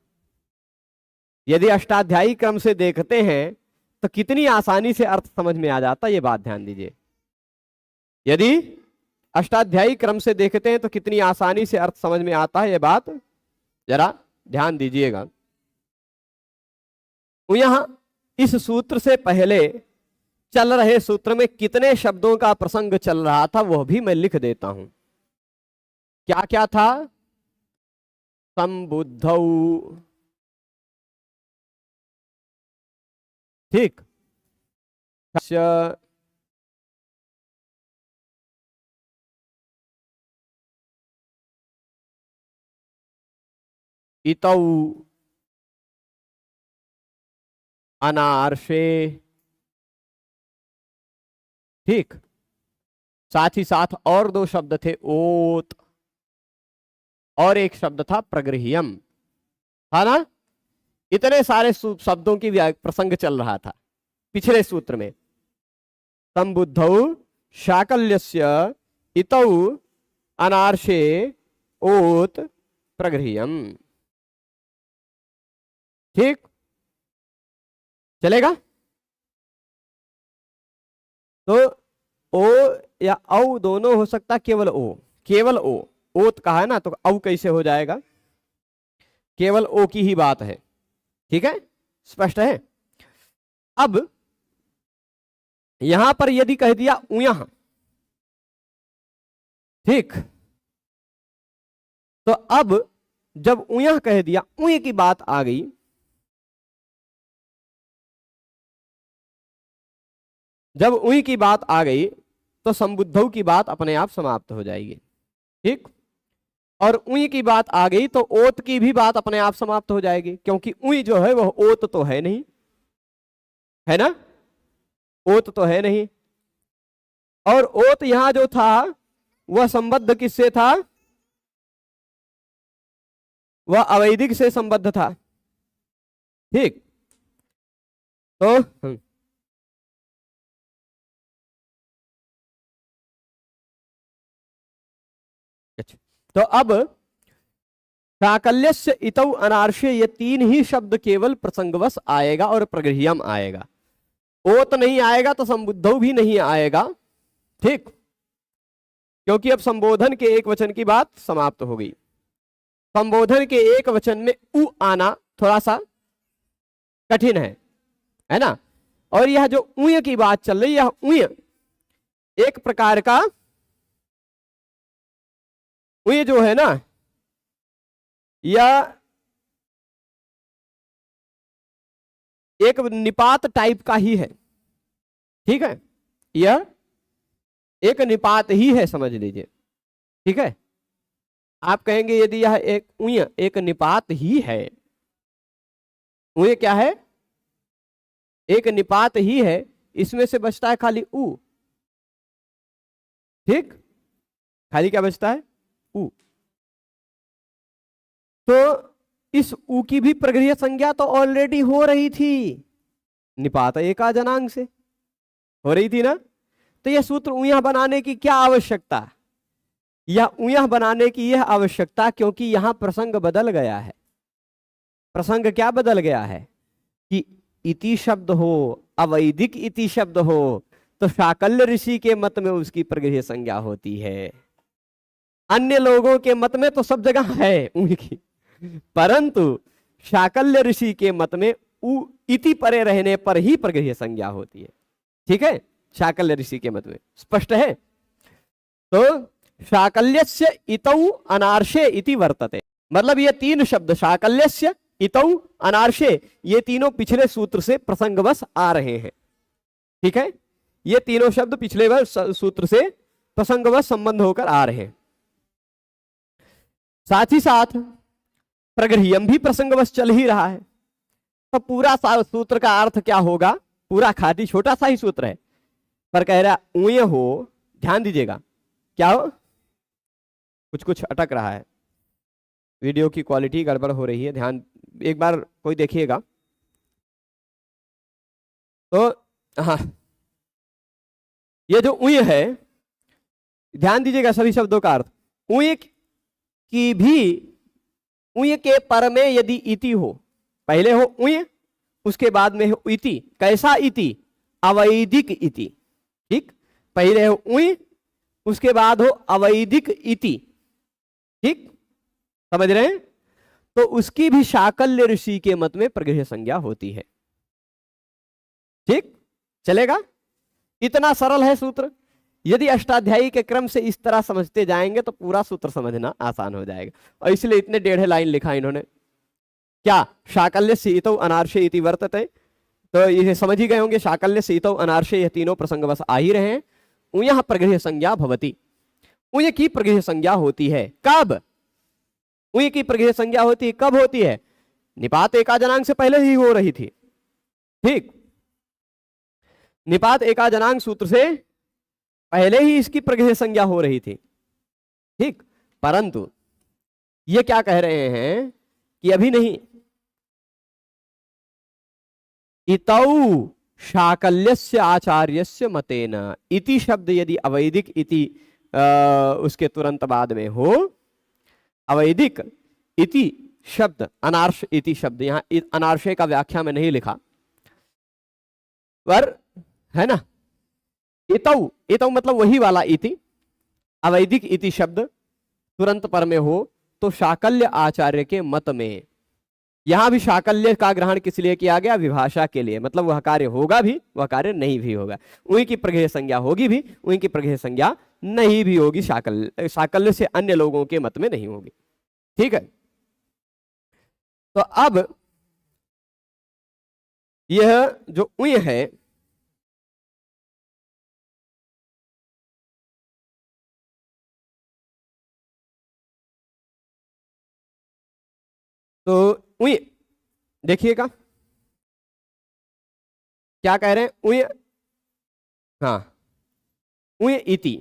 यदि अष्टाध्यायी क्रम से देखते हैं तो कितनी आसानी से अर्थ समझ में आ जाता, ये बात ध्यान दीजिए। यदि अष्टाध्यायी क्रम से देखते हैं तो कितनी आसानी से अर्थ समझ में आता है, ये बात जरा ध्यान दीजिएगा। उयः इस सूत्र से पहले चल रहे सूत्र में कितने शब्दों का प्रसंग चल रहा था वह भी मैं लिख देता हूं। क्या क्या था? संबुद्धौ, ठीक, इतौ अनार्षे, ठीक। साथ ही साथ और दो शब्द थे, ओत, और एक शब्द था प्रगृह्यम, था ना? इतने सारे शब्दों की प्रसंग चल रहा था पिछले सूत्र में। संबुद्धौ शाकल्यस्य इतौ अनार्षे ओत प्रगृह्यम, ठीक, चलेगा? तो ओ या औ दोनों हो सकता, केवल ओ, केवल ओ, ओत कहा है ना, तो औ कैसे हो जाएगा? केवल ओ की ही बात है, ठीक है, स्पष्ट है। अब यहां पर यदि कह दिया उयः, ठीक, तो अब जब उयः कह दिया, उय की बात आ गई, जब उई की बात आ गई तो संबुद्धौ की बात अपने आप समाप्त हो जाएगी, ठीक। और उई की बात आ गई तो ओत की भी बात अपने आप समाप्त हो जाएगी, क्योंकि उई जो है वह ओत तो है नहीं, है ना, ओत तो है नहीं। और ओत यहां जो था वह संबद्ध किससे था? वह अवैदिक से संबद्ध था, ठीक। तो अच्छा, तो अब शाकल्यस्य इतौ अनार्षे, ये तीन ही शब्द केवल प्रसंगवश आएगा और प्रगृह्यम आएगा, ओत नहीं आएगा तो संबुद्धौ भी नहीं आएगा, ठीक, क्योंकि अब संबोधन के एक वचन की बात समाप्त हो गई। संबोधन के एक वचन में उ आना थोड़ा सा कठिन है ना। और यह जो उय की बात चल रही है, यह उय एक प्रकार का, उय जो है ना, यह एक निपात टाइप का ही है, ठीक है, यह एक निपात ही है, समझ लीजिए, ठीक है। आप कहेंगे यदि यह एक उय एक निपात ही है, उय क्या है? एक निपात ही है, इसमें से बचता है खाली उ, ठीक, खाली क्या बचता है? उ। तो इस उ की भी प्रगृह्य संज्ञा तो ऑलरेडी हो रही थी, निपात एका जनांग से हो रही थी ना। तो यह सूत्र उयः बनाने की क्या आवश्यकता? या उयः बनाने की यह आवश्यकता क्योंकि यहां प्रसंग बदल गया है। प्रसंग क्या बदल गया है कि इति शब्द हो, अवैदिक इति शब्द हो, तो शाकल्य ऋषि के मत में उसकी प्रगृह्य संज्ञा होती है। अन्य लोगों के मत में तो सब जगह है उनकी, परंतु शाकल्य ऋषि के मत में उ इति परे रहने पर ही प्रगृह्य संज्ञा होती है, ठीक है, शाकल्य ऋषि के मत में, स्पष्ट है। तो शाकल्यस्य इतौ अनार्षे इति वर्तते, मतलब ये तीन शब्द शाकल्यस्य इतौ अनार्षे, ये तीनों पिछले सूत्र से प्रसंगवश आ रहे हैं, ठीक है, ये तीनों शब्द पिछले सूत्र से प्रसंगवश संबंध होकर आ रहे हैं। साथ ही साथ प्रगृह्यम भी प्रसंगवश चल ही रहा है। तो पूरा सूत्र का अर्थ क्या होगा? पूरा खाती छोटा सा ही सूत्र है, पर कह रहा उय हो, ध्यान दीजिएगा, क्या हो, कुछ कुछ अटक रहा है, वीडियो की क्वालिटी गड़बड़ हो रही है, ध्यान एक बार कोई देखिएगा। तो हाँ, ये जो उय है, ध्यान दीजिएगा सभी शब्दों का अर्थ। उय की भी, उय के पर में यदि इति हो, पहले हो उय, उसके बाद में हो इति, कैसा इति? अवैदिक इति, ठीक, पहले हो उय, उसके बाद हो अवैदिक इति, ठीक, समझ रहे हैं? तो उसकी भी शाकल्य ऋषि के मत में प्रगृह्य संज्ञा होती है, ठीक, चलेगा? इतना सरल है सूत्र। यदि अष्टाध्यायी के क्रम से इस तरह समझते जाएंगे तो पूरा सूत्र समझना आसान हो जाएगा। और इसलिए इतने 1.5 लाइन लिखा इन्होंने। क्या शाकल्य से इतो अनार्षे इति वर्तते, तो ये समझ ही गए होंगे। शाकल्य से इतो अनार्षे ये तीनों प्रसंग बस आ ही रहे हैं। उयः प्रगृह्य संज्ञा भवति, उय की प्रगृह्य संज्ञा होती है। कब उय की प्रगृह्य संज्ञा होती है? कब होती है? निपात एकाजनांग से पहले ही हो रही थी। ठीक, निपात एकाजनांग सूत्र से पहले ही इसकी प्रगृह्य संज्ञा हो रही थी। ठीक, परंतु ये क्या कह रहे हैं कि अभी नहीं। इतौ शाकल्यस्य आचार्यस्य मतेन, इति शब्द यदि अवैदिक इति उसके तुरंत बाद में हो, अवैदिक इति शब्द, अनार्ष इति शब्द, यहां अनार्षे का व्याख्या में नहीं लिखा पर है ना। इतौ, इतौ मतलब वही वाला इति, अवैदिक इति शब्द तुरंत पर में हो तो शाकल्य आचार्य के मत में, यहां भी शाकल्य का ग्रहण किस लिए किया गया? विभाषा के लिए, मतलब वह कार्य होगा भी, वह कार्य नहीं भी होगा। उन्हीं की प्रगृह्य संज्ञा होगी भी, उन्हीं की प्रगृह्य संज्ञा नहीं भी होगी। शाकल्य से अन्य लोगों के मत में नहीं होगी। ठीक है, तो अब यह जो उय है, तो उय देखिएगा क्या कह रहे हैं। उय, हाँ, उय इति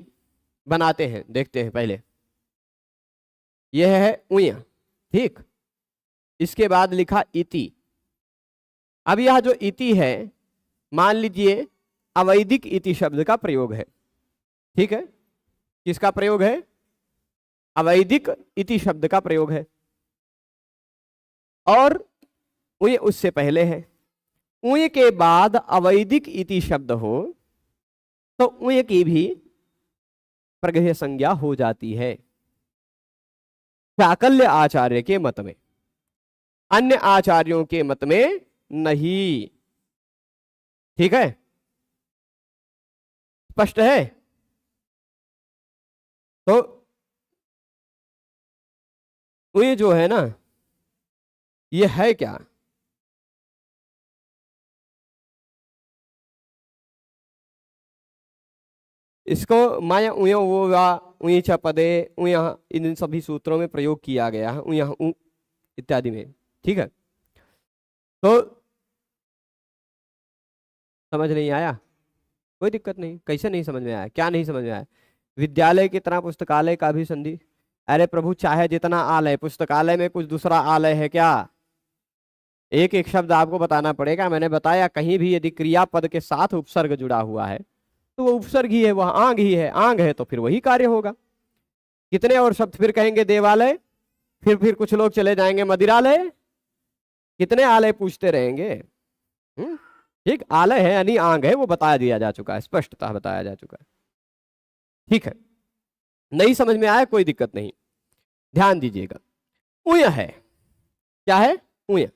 बनाते हैं, देखते हैं पहले। यह है उय, ठीक, इसके बाद लिखा इति। अब यह जो इति है, मान लीजिए अवैदिक इति शब्द का प्रयोग है। ठीक है, किसका प्रयोग है? अवैदिक इति शब्द का प्रयोग है, और उय उससे पहले है। उय के बाद अवैदिक इति शब्द हो तो उय की भी प्रगृह्य संज्ञा हो जाती है शाकल्य आचार्य के मत में, अन्य आचार्यों के मत में नहीं। ठीक है, स्पष्ट है? तो उय जो है ना, ये है क्या? इसको माया उय वो वा उय च पदे उय, इन सभी सूत्रों में प्रयोग किया गया है, उय उ इत्यादि में। ठीक है, तो समझ नहीं आया? कोई दिक्कत नहीं। कैसे नहीं समझ में आया? क्या नहीं समझ में आया? विद्यालय की तरह पुस्तकालय का भी संधि। अरे प्रभु, चाहे जितना आलय, पुस्तकालय में कुछ दूसरा आलय है क्या? एक एक शब्द आपको बताना पड़ेगा। मैंने बताया कहीं भी यदि क्रियापद के साथ उपसर्ग जुड़ा हुआ है तो वो उपसर्ग ही है, वह आंग ही है। आंग है तो फिर वही कार्य होगा। कितने और शब्द फिर कहेंगे? देवालय, फिर कुछ लोग चले जाएंगे मदिरालय, कितने आलय पूछते रहेंगे। ठीक, आलय है यानी आंग है, वो बता दिया जा चुका है, स्पष्टतः बताया जा चुका है। ठीक है, नहीं समझ में आया कोई दिक्कत नहीं, ध्यान दीजिएगा। उय है, क्या है? उय,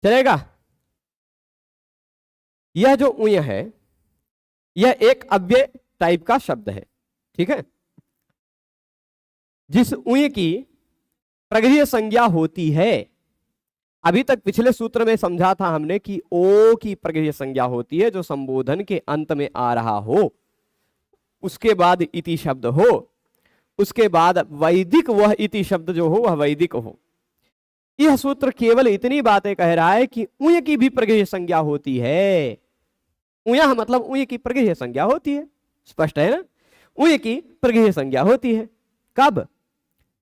चलेगा? यह जो उय है, यह एक अव्यय टाइप का शब्द है। ठीक है, जिस उय की प्रगृह्य संज्ञा होती है, अभी तक पिछले सूत्र में समझा था हमने कि ओ की प्रगृह्य संज्ञा होती है जो संबोधन के अंत में आ रहा हो, उसके बाद इति शब्द हो, उसके बाद वैदिक वह इति शब्द जो हो वह वैदिक हो। यह सूत्र केवल इतनी बातें कह रहा है कि उय की भी प्रगृह्य संज्ञा होती है। उय मतलब उय की प्रगृह्य संज्ञा होती है, स्पष्ट है ना? उय की प्रगृह्य संज्ञा होती है। कब?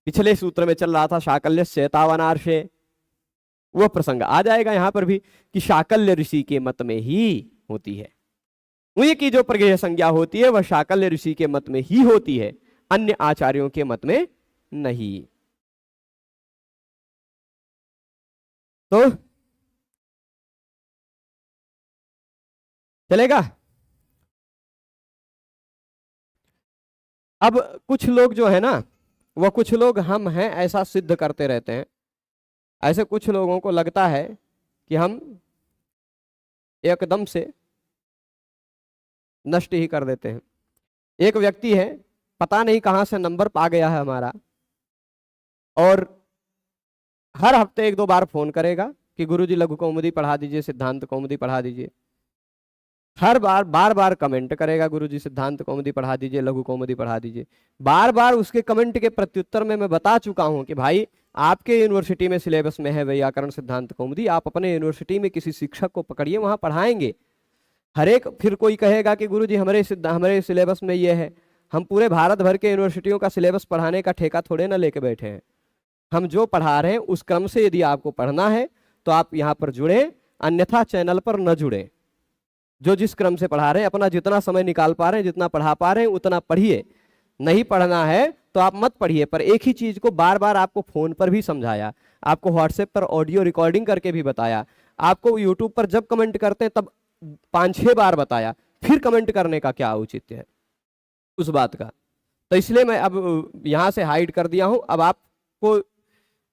पिछले सूत्र में चल रहा था शाकल्यस्य तावनार्षे, वह प्रसंग आ जाएगा यहां पर भी कि शाकल्य ऋषि के मत में ही होती है। उय की जो प्रगृह्य संज्ञा होती है वह शाकल्य ऋषि के मत में ही होती है, अन्य आचार्यों के मत में नहीं। तो चलेगा? अब कुछ लोग जो है ना, वह कुछ लोग हम हैं ऐसा सिद्ध करते रहते हैं। ऐसे कुछ लोगों को लगता है कि हम एकदम से नष्ट ही कर देते हैं। एक व्यक्ति है, पता नहीं कहां से नंबर पा गया है हमारा, और हर हफ्ते 1-2 बार फोन करेगा कि गुरुजी लघु कौमुदी पढ़ा दीजिए, सिद्धांत कौमुदी पढ़ा दीजिए। हर बार बार कमेंट करेगा, गुरुजी सिद्धांत कौमुदी पढ़ा दीजिए, लघु कौमुदी पढ़ा दीजिए। बार बार उसके कमेंट के प्रत्युत्तर में मैं बता चुका हूं कि भाई आपके यूनिवर्सिटी में सिलेबस में है व्याकरण सिद्धांत कौमुदी, आप अपने यूनिवर्सिटी में किसी शिक्षक को पकड़िए, वहां पढ़ाएंगे हर एक। फिर कोई कहेगा कि गुरुजी हमारे सिलेबस में ये है। हम पूरे भारत भर के यूनिवर्सिटियों का सिलेबस पढ़ाने का ठेका थोड़े ना लेके बैठे हैं। हम जो पढ़ा रहे हैं उस क्रम से यदि आपको पढ़ना है तो आप यहाँ पर जुड़े, अन्यथा चैनल पर न जुड़े। जो जिस क्रम से पढ़ा रहे हैं अपना जितना समय निकाल पा रहे हैं, जितना पढ़ा पा रहे हैं उतना पढ़िए। नहीं पढ़ना है तो आप मत पढ़िए। पर एक ही चीज को बार बार आपको फोन पर भी समझाया, आपको व्हाट्सएप पर ऑडियो रिकॉर्डिंग करके भी बताया, आपको यूट्यूब पर जब कमेंट करते हैं तब 5-6 बार बताया, फिर कमेंट करने का क्या औचित्य है उस बात का। तो इसलिए मैं अब यहां से हाइड कर दिया हूं। अब आपको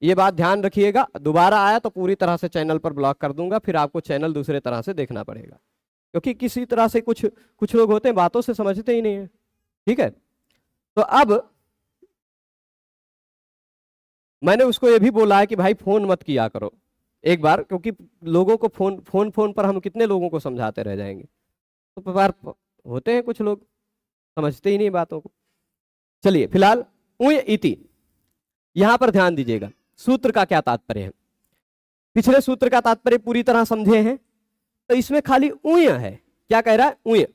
ये बात ध्यान रखिएगा, दोबारा आया तो पूरी तरह से चैनल पर ब्लॉक कर दूंगा, फिर आपको चैनल दूसरे तरह से देखना पड़ेगा। क्योंकि किसी तरह से कुछ लोग होते हैं बातों से समझते ही नहीं है। ठीक है, तो अब मैंने उसको ये भी बोला है कि भाई फोन मत किया करो एक बार, क्योंकि लोगों को फोन पर हम कितने लोगों को समझाते रह जाएंगे। तो बार होते हैं कुछ लोग समझते ही नहीं बातों को। चलिए फिलहाल उय इति, यहां पर ध्यान दीजिएगा सूत्र का क्या तात्पर्य है। पिछले सूत्र का तात्पर्य पूरी तरह समझे हैं, तो इसमें खाली उय है। क्या कह रहा है? उय,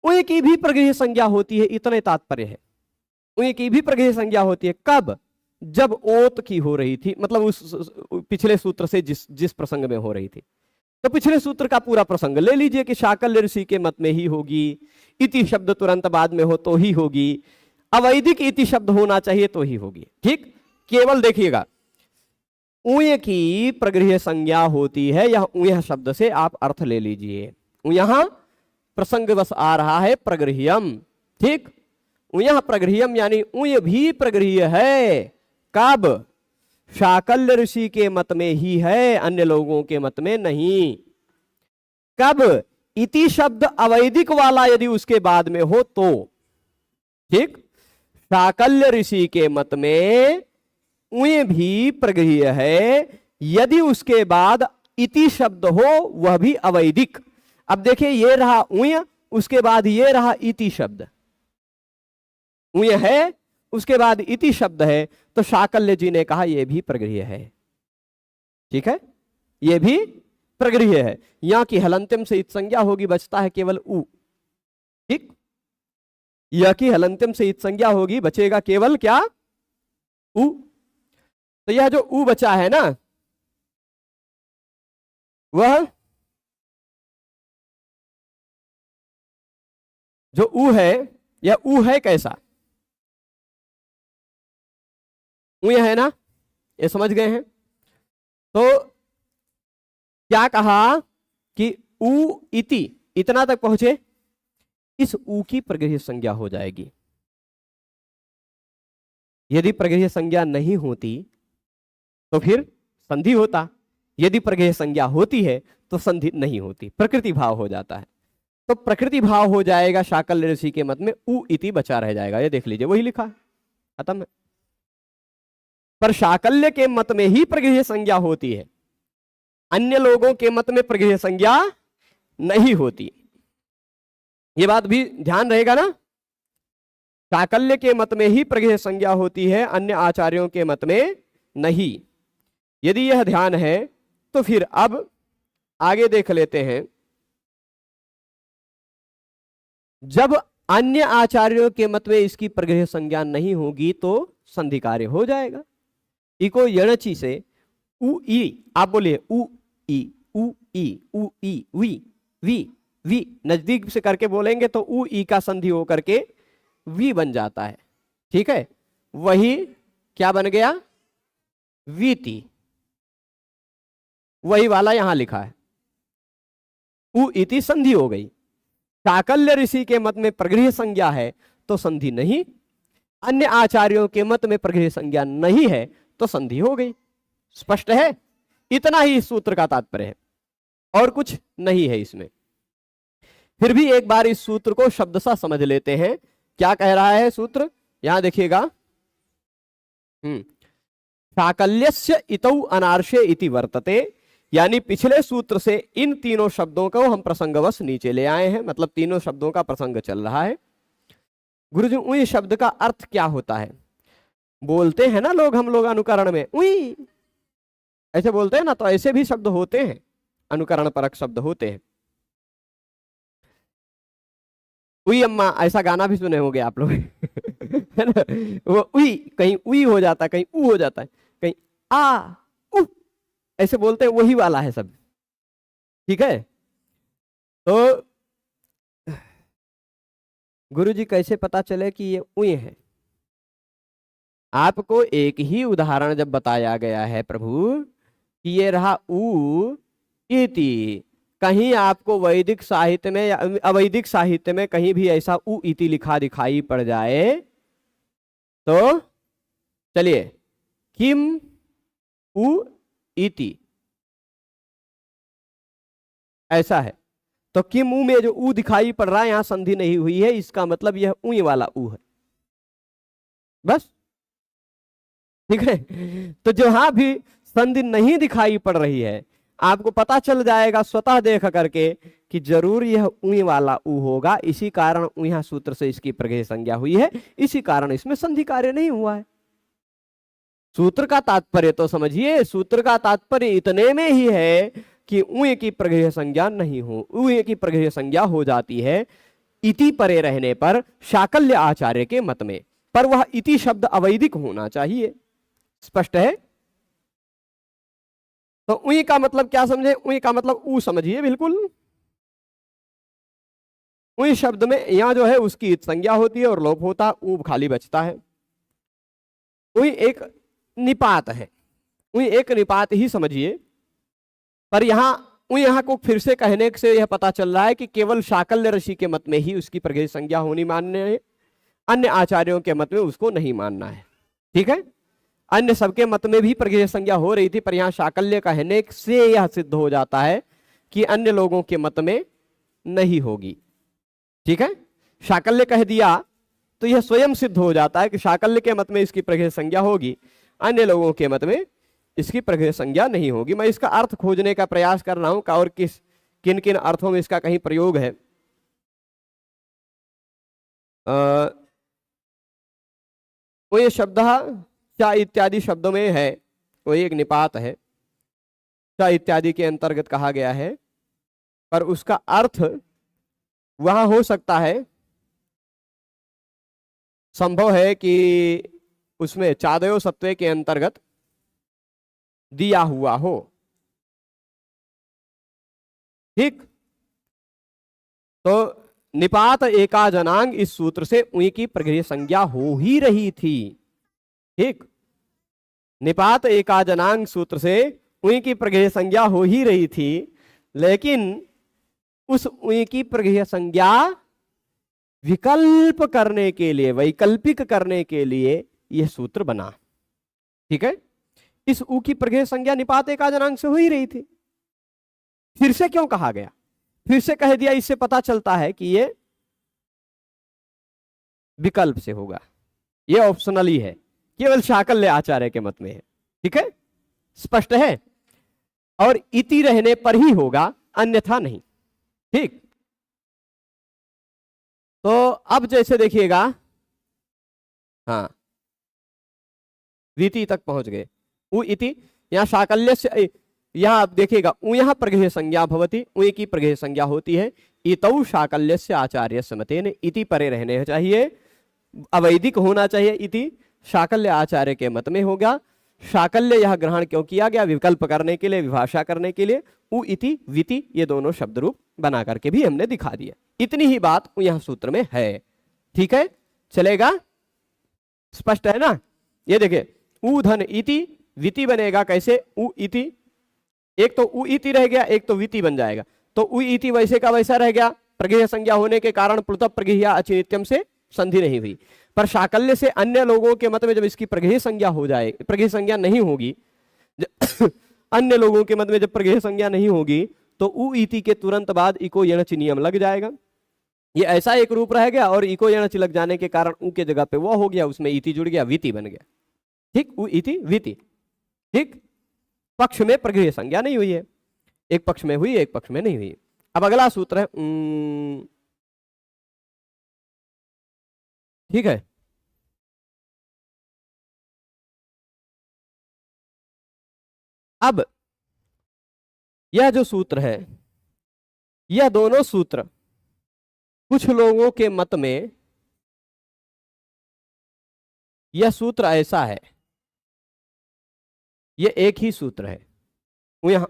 उय की भी प्रगृह्य संज्ञा होती है, इतने तात्पर्य है। उय की भी प्रगृह्य संज्ञा होती है कब? जब ओत की हो रही थी, मतलब उस पिछले सूत्र से जिस प्रसंग में हो रही थी। तो पिछले सूत्र का पूरा प्रसंग ले लीजिए कि शाकल्य ऋषि के मत में ही होगी, इति शब्द तुरंत बाद में हो तो ही होगी, अवैदिक इति शब्द होना चाहिए तो ही होगी। ठीक, केवल देखिएगा उय की प्रगृह्य संज्ञा होती है, यह उय शब्द से आप अर्थ ले लीजिए। यहां प्रसंग बस आ रहा है प्रगृह्यम। ठीक, उय प्रगृह्यम यानी उय भी प्रगृह्य है। कब? शाकल्य ऋषि के मत में ही है, अन्य लोगों के मत में नहीं। कब? इति शब्द अवैदिक वाला यदि उसके बाद में हो तो। ठीक, शाकल्य ऋषि के मत में उय भी प्रगृह्य है, यदि उसके बाद इति शब्द हो वह भी अवैदिक। अब देखिए ये रहा उय, उसके बाद ये रहा इति शब्द। उय है, उसके बाद इति शब्द है, तो शाकल्य जी ने कहा यह भी प्रगृह्य है। ठीक है, यह भी प्रगृह्य है। यहां की हलंत्यम से इत संज्ञा होगी, बचता है केवल उ। ठीक, यह की हलंत्यम से इत संज्ञा होगी, बचेगा केवल क्या? उ। तो यह जो उ बचा है ना, वह जो उ है, यह उ है कैसा? उ है ना, ये समझ गए हैं। तो क्या कहा कि उ इति, इतना तक पहुंचे, इस उ की प्रगृह्य संज्ञा हो जाएगी। यदि प्रगृह्य संज्ञा नहीं होती तो फिर संधि होता, यदि प्रगृह्य संज्ञा होती है तो संधि नहीं होती, प्रकृति भाव हो जाता है। तो प्रकृति भाव हो जाएगा शाकल्य ऋषि के मत में, उ इति बचा रह जाएगा। ये देख लीजिए वही लिखा है, खत्म है। पर शाकल्य के मत में ही प्रगृह्य संज्ञा होती है, अन्य लोगों के मत में प्रगृह्य संज्ञा नहीं होती। ये बात भी ध्यान रहेगा ना, शाकल्य के मत में ही प्रगृह्य संज्ञा होती है, अन्य आचार्यों के मत में नहीं। यदि यह ध्यान है तो फिर अब आगे देख लेते हैं। जब अन्य आचार्यों के मत में इसकी प्रगृह्य संज्ञा नहीं होगी तो संधि कार्य हो जाएगा। इको यणची से उ ई, आप बोलिए उ ई, उ ई, उ ई, वी वी वी, नजदीक से करके बोलेंगे तो उ ई का संधि हो करके वी बन जाता है। ठीक है, वही क्या बन गया? वीति, वही वाला यहां लिखा है, उ इति संधि हो गई। शाकल्य ऋषि के मत में प्रगृह्य संज्ञा है तो संधि नहीं, अन्य आचार्यों के मत में प्रगृह्य संज्ञा नहीं है तो संधि हो गई। स्पष्ट है? इतना ही इस सूत्र का तात्पर्य है और कुछ नहीं है इसमें। फिर भी एक बार इस सूत्र को शब्दशः समझ लेते हैं। क्या कह रहा है सूत्र, यहां देखिएगा। साकल्यस्य इतौ अनार्षे इति वर्तते, यानी पिछले सूत्र से इन तीनों शब्दों को हम प्रसंगवश नीचे ले आए हैं, मतलब तीनों शब्दों का प्रसंग चल रहा है। गुरुजी उई शब्द का अर्थ क्या होता है? बोलते हैं ना लोग, हम लोग अनुकरण में उई ऐसे बोलते हैं ना, तो ऐसे भी शब्द होते हैं, अनुकरण परक शब्द होते हैं। उई अम्मा ऐसा गाना भी सुने होंगे आप लोग है ना? वो उई, कहीं उई हो जाता है, कहीं ऊ हो जाता है, कहीं आ उ ऐसे बोलते हैं, वही वाला है सब। ठीक है, तो गुरुजी कैसे पता चले कि ये उई है? आपको एक ही उदाहरण जब बताया गया है प्रभु कि ये रहा उ इति, कहीं आपको वैदिक साहित्य में या अवैदिक साहित्य में कहीं भी ऐसा उ इति लिखा दिखाई पड़ जाए तो चलिए, किम उ इति ऐसा है, तो किम उ में जो उ दिखाई पड़ रहा है यहां संधि नहीं हुई है, इसका मतलब यह उई वाला उ है, बस। ठीक है, तो जहां भी संधि नहीं दिखाई पड़ रही है आपको पता चल जाएगा स्वतः देख करके कि जरूर यह उई वाला उ होगा, इसी कारण यहाँ सूत्र से इसकी प्रगेह संज्ञा हुई है, इसी कारण इसमें संधि कार्य नहीं हुआ है। सूत्र का तात्पर्य तो समझिए, सूत्र का तात्पर्य इतने में ही है कि उई की प्रगेह संज्ञा नहीं हो, उई की प्रगेह संज्ञा हो जाती है इति परे रहने पर शाकल्य आचार्य के मत में, पर वह इति शब्द अवैदिक होना चाहिए। स्पष्ट है? तो उई का मतलब क्या समझे? उई का मतलब ऊ समझिए बिल्कुल। उई शब्द में यहां जो है उसकी इत संज्ञा होती है और लोप होता है, ऊ खाली बचता है। उई एक निपात है, उई एक निपात ही समझिए। पर यहाँ को फिर से कहने से यह पता चल रहा है कि केवल शाकल्य ऋषि के मत में ही उसकी प्रगेह संज्ञा होनी मान्य है, अन्य आचार्यों के मत में उसको नहीं मानना है। ठीक है, अन्य सबके मत में भी प्रगेह संज्ञा हो रही थी, पर यहाँ शाकल्य कहने से यह सिद्ध हो जाता है कि अन्य लोगों के मत में नहीं होगी। ठीक है, शाकल्य कह दिया तो यह स्वयं सिद्ध हो जाता है कि शाकल्य के मत में इसकी प्रगेह संज्ञा होगी, अन्य लोगों के मत में इसकी प्रगेह संज्ञा नहीं होगी। मैं इसका अर्थ खोजने का प्रयास कर रहा हूं और किन किन अर्थों में इसका कहीं प्रयोग है। वो ये शब्द चा इत्यादि शब्दों में है, वो एक निपात है, चा इत्यादि के अंतर्गत कहा गया है, पर उसका अर्थ वहां हो सकता है, संभव है कि उसमें चादयो सत्वे के अंतर्गत दिया हुआ हो। ठीक, तो निपात एका जनांग इस सूत्र से उई की प्रगेह संज्ञा हो ही रही थी। ठीक, निपात एका जनांग सूत्र से उई की प्रगेह संज्ञा हो ही रही थी, लेकिन उस उई की प्रगेह संज्ञा विकल्प करने के लिए, वैकल्पिक करने के लिए यह सूत्र बना। ठीक है, इस उ की प्रगेह संज्ञा निपात एका जनांग से हो ही रही थी, फिर से क्यों कहा गया? फिर से कह दिया, इससे पता चलता है कि ये विकल्प से होगा, ये ऑप्शनली है, केवल शाकल्य आचार्य के मत में है। ठीक है, स्पष्ट है, और इति रहने पर ही होगा, अन्यथा नहीं। ठीक, तो अब जैसे देखिएगा, हाँ रीति तक पहुंच गए, उ इति, यहां शाकल्य से, यहां आप देखिएगा उ यहां प्रगेह संज्ञा भवती, उई की प्रगेह संज्ञा होती है। इतौ शाकल्य से आचार्य समतेन, इति परे रहने चाहिए, अवैदिक होना चाहिए, इति शाकल्य आचार्य के मत में होगा। शाकल्य यह ग्रहण क्यों किया गया? विकल्प करने के लिए, विभाषा करने के लिए। उ इति विति ये दोनों शब्द रूप बना करके भी हमने दिखा दिया। इतनी ही बात यह सूत्र में है। ठीक है, चलेगा? स्पष्ट है ना? ये देखिए, उ धन इति विति बनेगा कैसे? उ इति, एक तो उ इति रह गया, एक तो विति बन जाएगा। तो उ इति वैसे का वैसा रह गया, प्रगेह संज्ञा होने के कारण प्लुतप प्रगेह्या अचिनित्यम से संधि नहीं हुई। पर शाकल्य से अन्य लोगों के मत में जब इसकी प्रगेह संज्ञा हो जाए, प्रगेह संज्ञा नहीं होगी, अन्य लोगों के मत में जब प्रगेह संज्ञा नहीं होगी तो उ इति के तुरंत बाद इको यणच नियम लग जाएगा। ये ऐसा एक रूप रह गया और इको यण चिलक जाने के कारण ऊ के जगह पे वो हो गया, उसमें इति जुड़ गया, वीति बन गया। ठीक, ऊ इति वीति। ठीक, पक्ष में प्रगृह्य संज्ञा नहीं हुई है, एक पक्ष में हुई एक पक्ष में नहीं हुई। अब अगला सूत्र है ठीक है, अब यह जो सूत्र है, यह दोनों सूत्र कुछ लोगों के मत में यह सूत्र ऐसा है, यह एक ही सूत्र है यहां,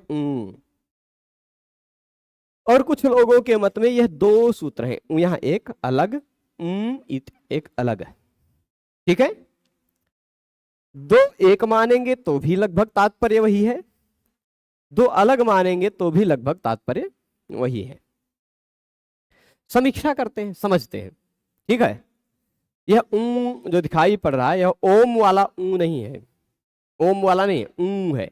और कुछ लोगों के मत में यह दो सूत्र हैं, यहां एक अलग एक अलग है। ठीक है, दो एक मानेंगे तो भी लगभग तात्पर्य वही है, दो अलग मानेंगे तो भी लगभग तात्पर्य वही है। समीक्षा करते हैं, समझते हैं। ठीक है, यह जो दिखाई पड़ रहा है, यह ओम वाला नहीं है, ओम वाला नहीं है, है।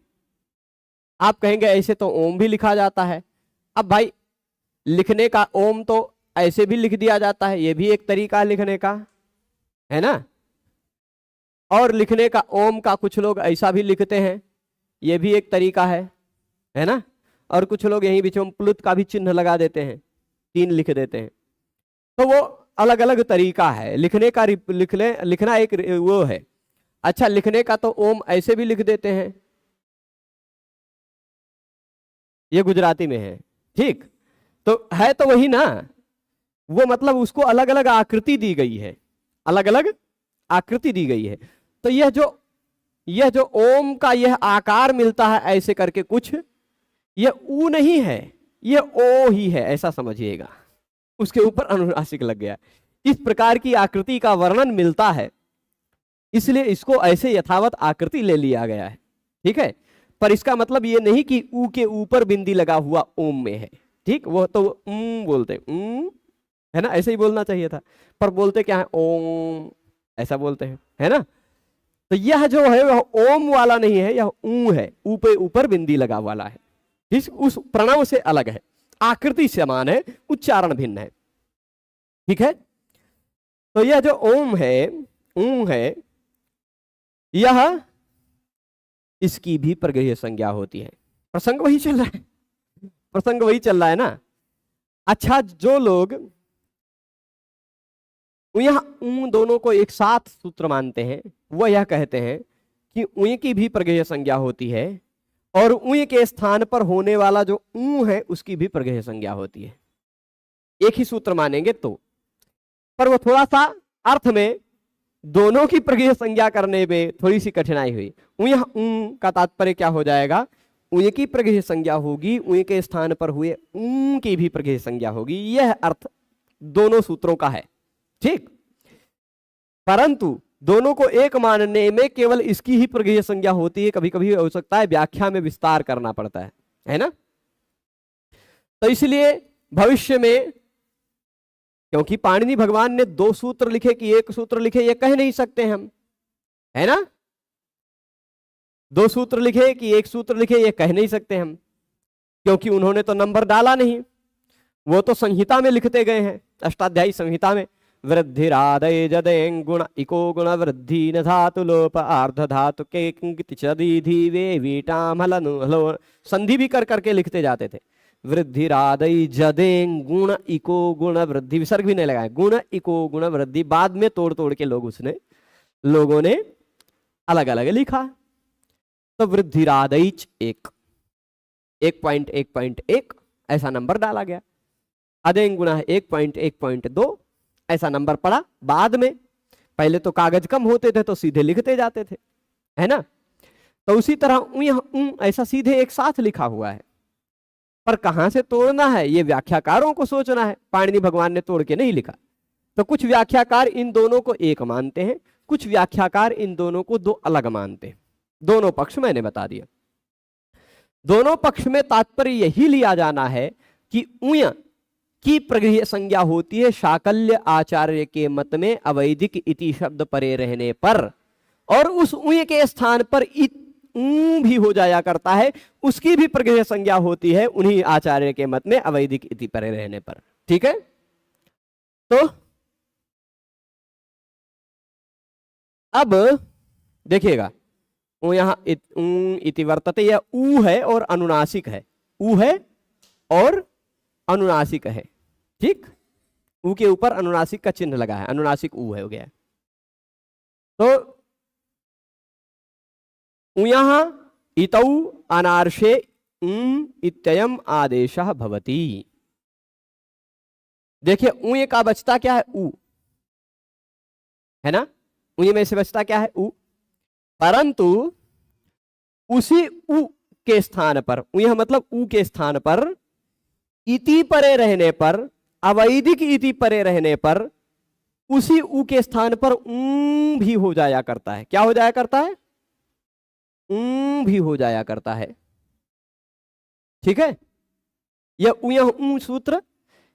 आप कहेंगे ऐसे तो ओम भी लिखा जाता है। अब भाई लिखने का ओम तो ऐसे भी लिख दिया जाता है, यह भी एक तरीका है लिखने का, है ना। और लिखने का ओम का कुछ लोग ऐसा भी लिखते हैं, यह भी एक तरीका है ना। और कुछ लोग यहीं बीच में प्लुत का भी चिन्ह लगा देते हैं, 3 लिख देते हैं। तो वो अलग अलग तरीका है लिखने का, लिखना एक वो है। अच्छा, लिखने का तो ओम ऐसे भी लिख देते हैं, ये गुजराती में है। ठीक, तो है तो वही ना, वो मतलब उसको अलग अलग आकृति दी गई है, अलग अलग आकृति दी गई है। तो यह जो ओम का यह आकार मिलता है ऐसे करके कुछ, यह ऊ नहीं है, यह ओ ही है, ऐसा समझिएगा। उसके ऊपर अनुनासिक लग गया। इस प्रकार की आकृति का वर्णन मिलता है, इसलिए इसको ऐसे यथावत आकृति ले लिया गया है। ठीक है, पर इसका मतलब ये नहीं कि ऊ के ऊपर बिंदी लगा हुआ ओम में है। ठीक, वो तो बोलते है ना, ऐसे ही बोलना चाहिए था, पर बोलते क्या है, ओम ऐसा बोलते हैं, है ना। तो यह जो है वह ओम वाला नहीं है, यह ऊ है, ऊ पे ऊपर बिंदी लगा वाला है। उस प्रणव से अलग है, आकृति समान है, उच्चारण भिन्न है। ठीक है, तो यह जो ओम है, है, यह इसकी भी प्रगृह्य संज्ञा होती है। प्रसंग वही चल रहा है, प्रसंग वही चल रहा है ना। अच्छा, जो लोग यहां दोनों को एक साथ सूत्र मानते हैं, वह यह कहते हैं कि ऊ की भी प्रगृह्य संज्ञा होती है, और ऊ के स्थान पर होने वाला जो ऊ है उसकी भी प्रगृह्य संज्ञा होती है। एक ही सूत्र मानेंगे तो, पर वो थोड़ा सा अर्थ में दोनों की प्रगृह्य संज्ञा करने में थोड़ी सी कठिनाई हुई। ऊ का तात्पर्य क्या हो जाएगा, ऊ की प्रगृह्य संज्ञा होगी, ऊ के स्थान पर हुए ऊ की भी प्रगृह्य संज्ञा होगी, यह अर्थ दोनों सूत्रों का है। ठीक, परंतु दोनों को एक मानने में केवल इसकी ही प्रगृह्य संज्ञा होती है, कभी कभी हो सकता है व्याख्या में विस्तार करना पड़ता है ना। तो इसलिए भविष्य में, क्योंकि पाणिनि भगवान ने 2 सूत्र लिखे कि 1 सूत्र लिखे, ये कह नहीं सकते हम, है ना। 2 सूत्र लिखे कि 1 सूत्र लिखे, ये कह नहीं सकते हम, क्योंकि उन्होंने तो नंबर डाला नहीं, वो तो संहिता में लिखते गए हैं, अष्टाध्यायी संहिता में। वृद्धिरादय जदें गुण इको गुण वृद्धि न धातु लोप आर्ध धातु के किंकित चदीधि वे वीटाम हलो, संधि भी कर करके लिखते जाते थे। वृद्धिरादय जदें गुण इको गुण वृद्धि, विसर्ग भी नहीं लगाए, गुण इको गुण वृद्धि, बाद में तोड़ तोड़ के लोगों ने अलग अलग लिखा। तो वृद्धिरादय 1.1.1 ऐसा नंबर डाला गया, अदें गुणा 1.1.2 ऐसा नंबर पड़ा बाद में। पहले तो कागज कम होते थे तो सीधे लिखते जाते थे, है ना। तो उसी तरह ऐसा सीधे एक साथ लिखा हुआ है, पर कहां से तोड़ना है ये व्याख्याकारों को सोचना है, पाणिनि भगवान ने तोड़ के नहीं लिखा। तो कुछ व्याख्याकार इन दोनों को एक मानते हैं, कुछ व्याख्याकार इन दोनों को 2 अलग मानते हैं। दोनों पक्ष मैंने बता दिया। दोनों पक्ष में तात्पर्य यही लिया जाना है कि ऊय की प्रगृह्य संज्ञा होती है शाकल्य आचार्य के मत में अवैदिक इति शब्द परे रहने पर, और उस ऊय के स्थान पर ऊ भी हो जाया करता है, उसकी भी प्रगृह्य संज्ञा होती है उन्हीं आचार्य के मत में अवैदिक इति परे रहने पर। ठीक है, तो अब देखिएगा, ऊ यहां इति वर्तते, यह ऊ है और अनुनासिक है, ऊ है और अनुनासिक है, ठीक। ऊ के ऊपर अनुनासिक का चिन्ह लगा है, अनुनासिक ऊ है, हो गया। तो ऊ यहां इतौ अनार्षे इत्ययम आदेशः भवति। देखिए ऊ का बचता क्या है, ऊ है ना, ऊ में से बचता क्या है, ऊ। परंतु उसी ऊ के स्थान पर, ऊ मतलब ऊ के स्थान पर इति परे रहने पर, अवैदिक इति परे रहने पर उसी ऊ के स्थान पर ऊ भी हो जाया करता है। क्या हो जाया करता है, ऊ भी हो जाया करता है, ठीक है। यह ऊ सूत्र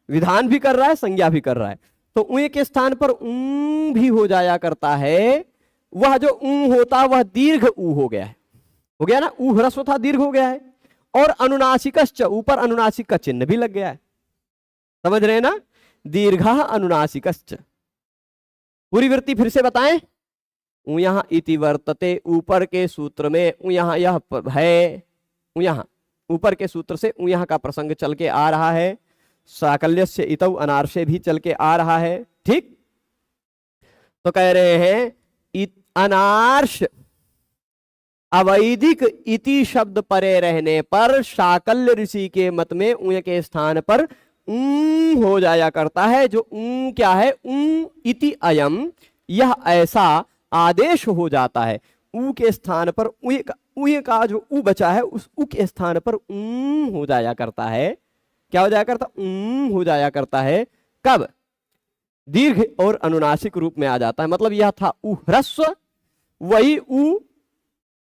विधान भी कर रहा है, संज्ञा भी कर रहा है। तो ऊ के स्थान पर ऊ भी हो जाया करता है। वह जो ऊ होता वह दीर्घ ऊ हो गया है, हो गया ना, ऊ ह्रस्व था, दीर्घ हो गया है। और अनुनासिकश्च, ऊपर अनुनासिक का चिन्ह भी लग गया है, समझ रहे हैं ना, दीर्घ अनुनासिकश्च। पूरी वृत्ति फिर से बताएं, ऊ यहां इति वर्तते, ऊपर के सूत्र में ऊ यहां यह है, ऊ यहां ऊपर के सूत्र से ऊ यहां का प्रसंग चल के आ रहा है, साकल्यस्य इतौ अनार्षे भी चल के आ रहा है, ठीक। तो कह रहे हैं अनार्ष अवैदिक इति शब्द परे रहने पर शाकल्य ऋषि के मत में ऊ के स्थान पर ऊ हो जाया करता है। जो ऊ क्या है, ऊ इति अयम, यह ऐसा आदेश हो जाता है। ऊ के स्थान पर ऊ का जो ऊ बचा है, उस ऊ के स्थान पर ऊ हो जाया करता है। क्या हो जाया करता, ऊ हो जाया करता है। कब, दीर्घ और अनुनासिक रूप में आ जाता है। मतलब यह था ऊ ह्रस्व, वही ऊ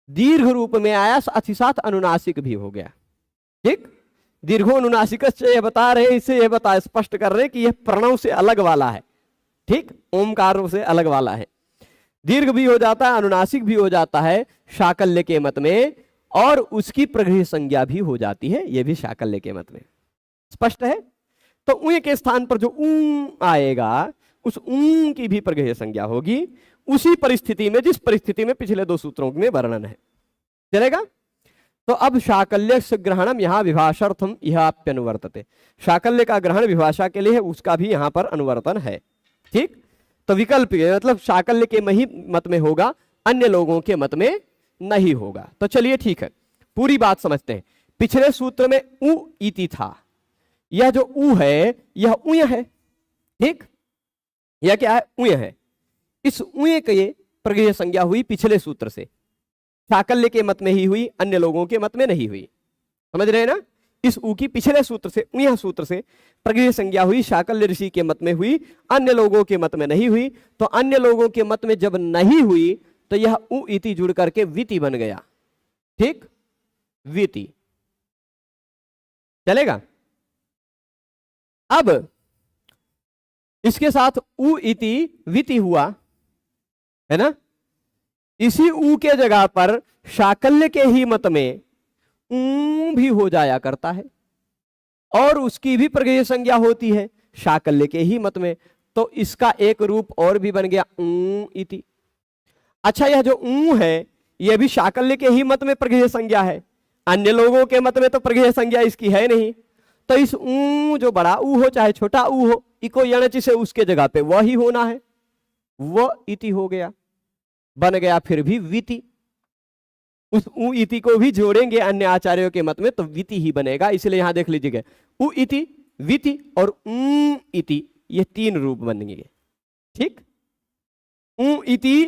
दीर्घ रूप में आया, साथ ही साथ अनुनासिक भी हो गया, ठीक। दीर्घो अनुनासिक ये बता रहे, इसे ये बता स्पष्ट कर रहे कि यह प्रणव से अलग वाला है, ठीक, ओमकार से अलग वाला है। दीर्घ भी हो जाता है, अनुनासिक भी हो जाता है शाकल्य के मत में, और उसकी प्रगृह संज्ञा भी हो जाती है, यह भी शाकल्य के मत में। स्पष्ट है। तो ऊ के स्थान पर जो ऊ आएगा, उस ऊ की भी प्रगृह संज्ञा होगी, उसी परिस्थिति में जिस परिस्थिति में पिछले दो सूत्रों में वर्णन है, चलेगा। तो अब शाकल्य से ग्रहणम यहां विभाषार्थम यह अनुवर्तते, शाकल्य का ग्रहण विभाषा के लिए है, उसका भी यहां पर अनुवर्तन है, ठीक। तो विकल्प मतलब शाकल्य के ही मत में होगा, अन्य लोगों के मत में नहीं होगा। तो चलिए ठीक है, पूरी बात समझते हैं। पिछले सूत्र में ऊ इति था, यह जो ऊ है यह ऊय है, ठीक। यह क्या है, ऊय है। इस ऊय के प्रगृह संज्ञा हुई पिछले सूत्र से, शाकल्य के मत में ही हुई, अन्य लोगों के मत में नहीं हुई, समझ रहे हैं ना। इस ऊ की पिछले सूत्र से, ऊय सूत्र से प्रगृह संज्ञा हुई, शाकल्य ऋषि के मत में हुई, अन्य लोगों के मत में नहीं हुई। तो अन्य लोगों के मत में जब नहीं हुई तो यह ऊ इति जुड़ करके विति बन गया, ठीक, विति, चलेगा। अब इसके साथ ऊ इति विति हुआ, है ना। इसी ऊ के जगह पर शाकल्य के ही मत में ऊ भी हो जाया करता है, और उसकी भी प्रगृह संज्ञा होती है शाकल्य के ही मत में। तो इसका एक रूप और भी बन गया ऊ इति। अच्छा, यह जो ऊ है यह भी शाकल्य के ही मत में प्रगृह संज्ञा है, अन्य लोगों के मत में तो प्रगृह संज्ञा इसकी है नहीं। तो इस ऊ जो बड़ा ऊ हो चाहे छोटा ऊ हो, इको यणचि से उसके जगह पे वह ही होना है, वह इति हो गया, बन गया फिर भी विति। उस ऊ इति को भी जोड़ेंगे अन्य आचार्यों के मत में तो विति ही बनेगा। इसलिए यहां देख लीजिएगा, ऊ इति, विति और ऊ इति, ये तीन रूप बनेंगे, ठीक। ऊ इति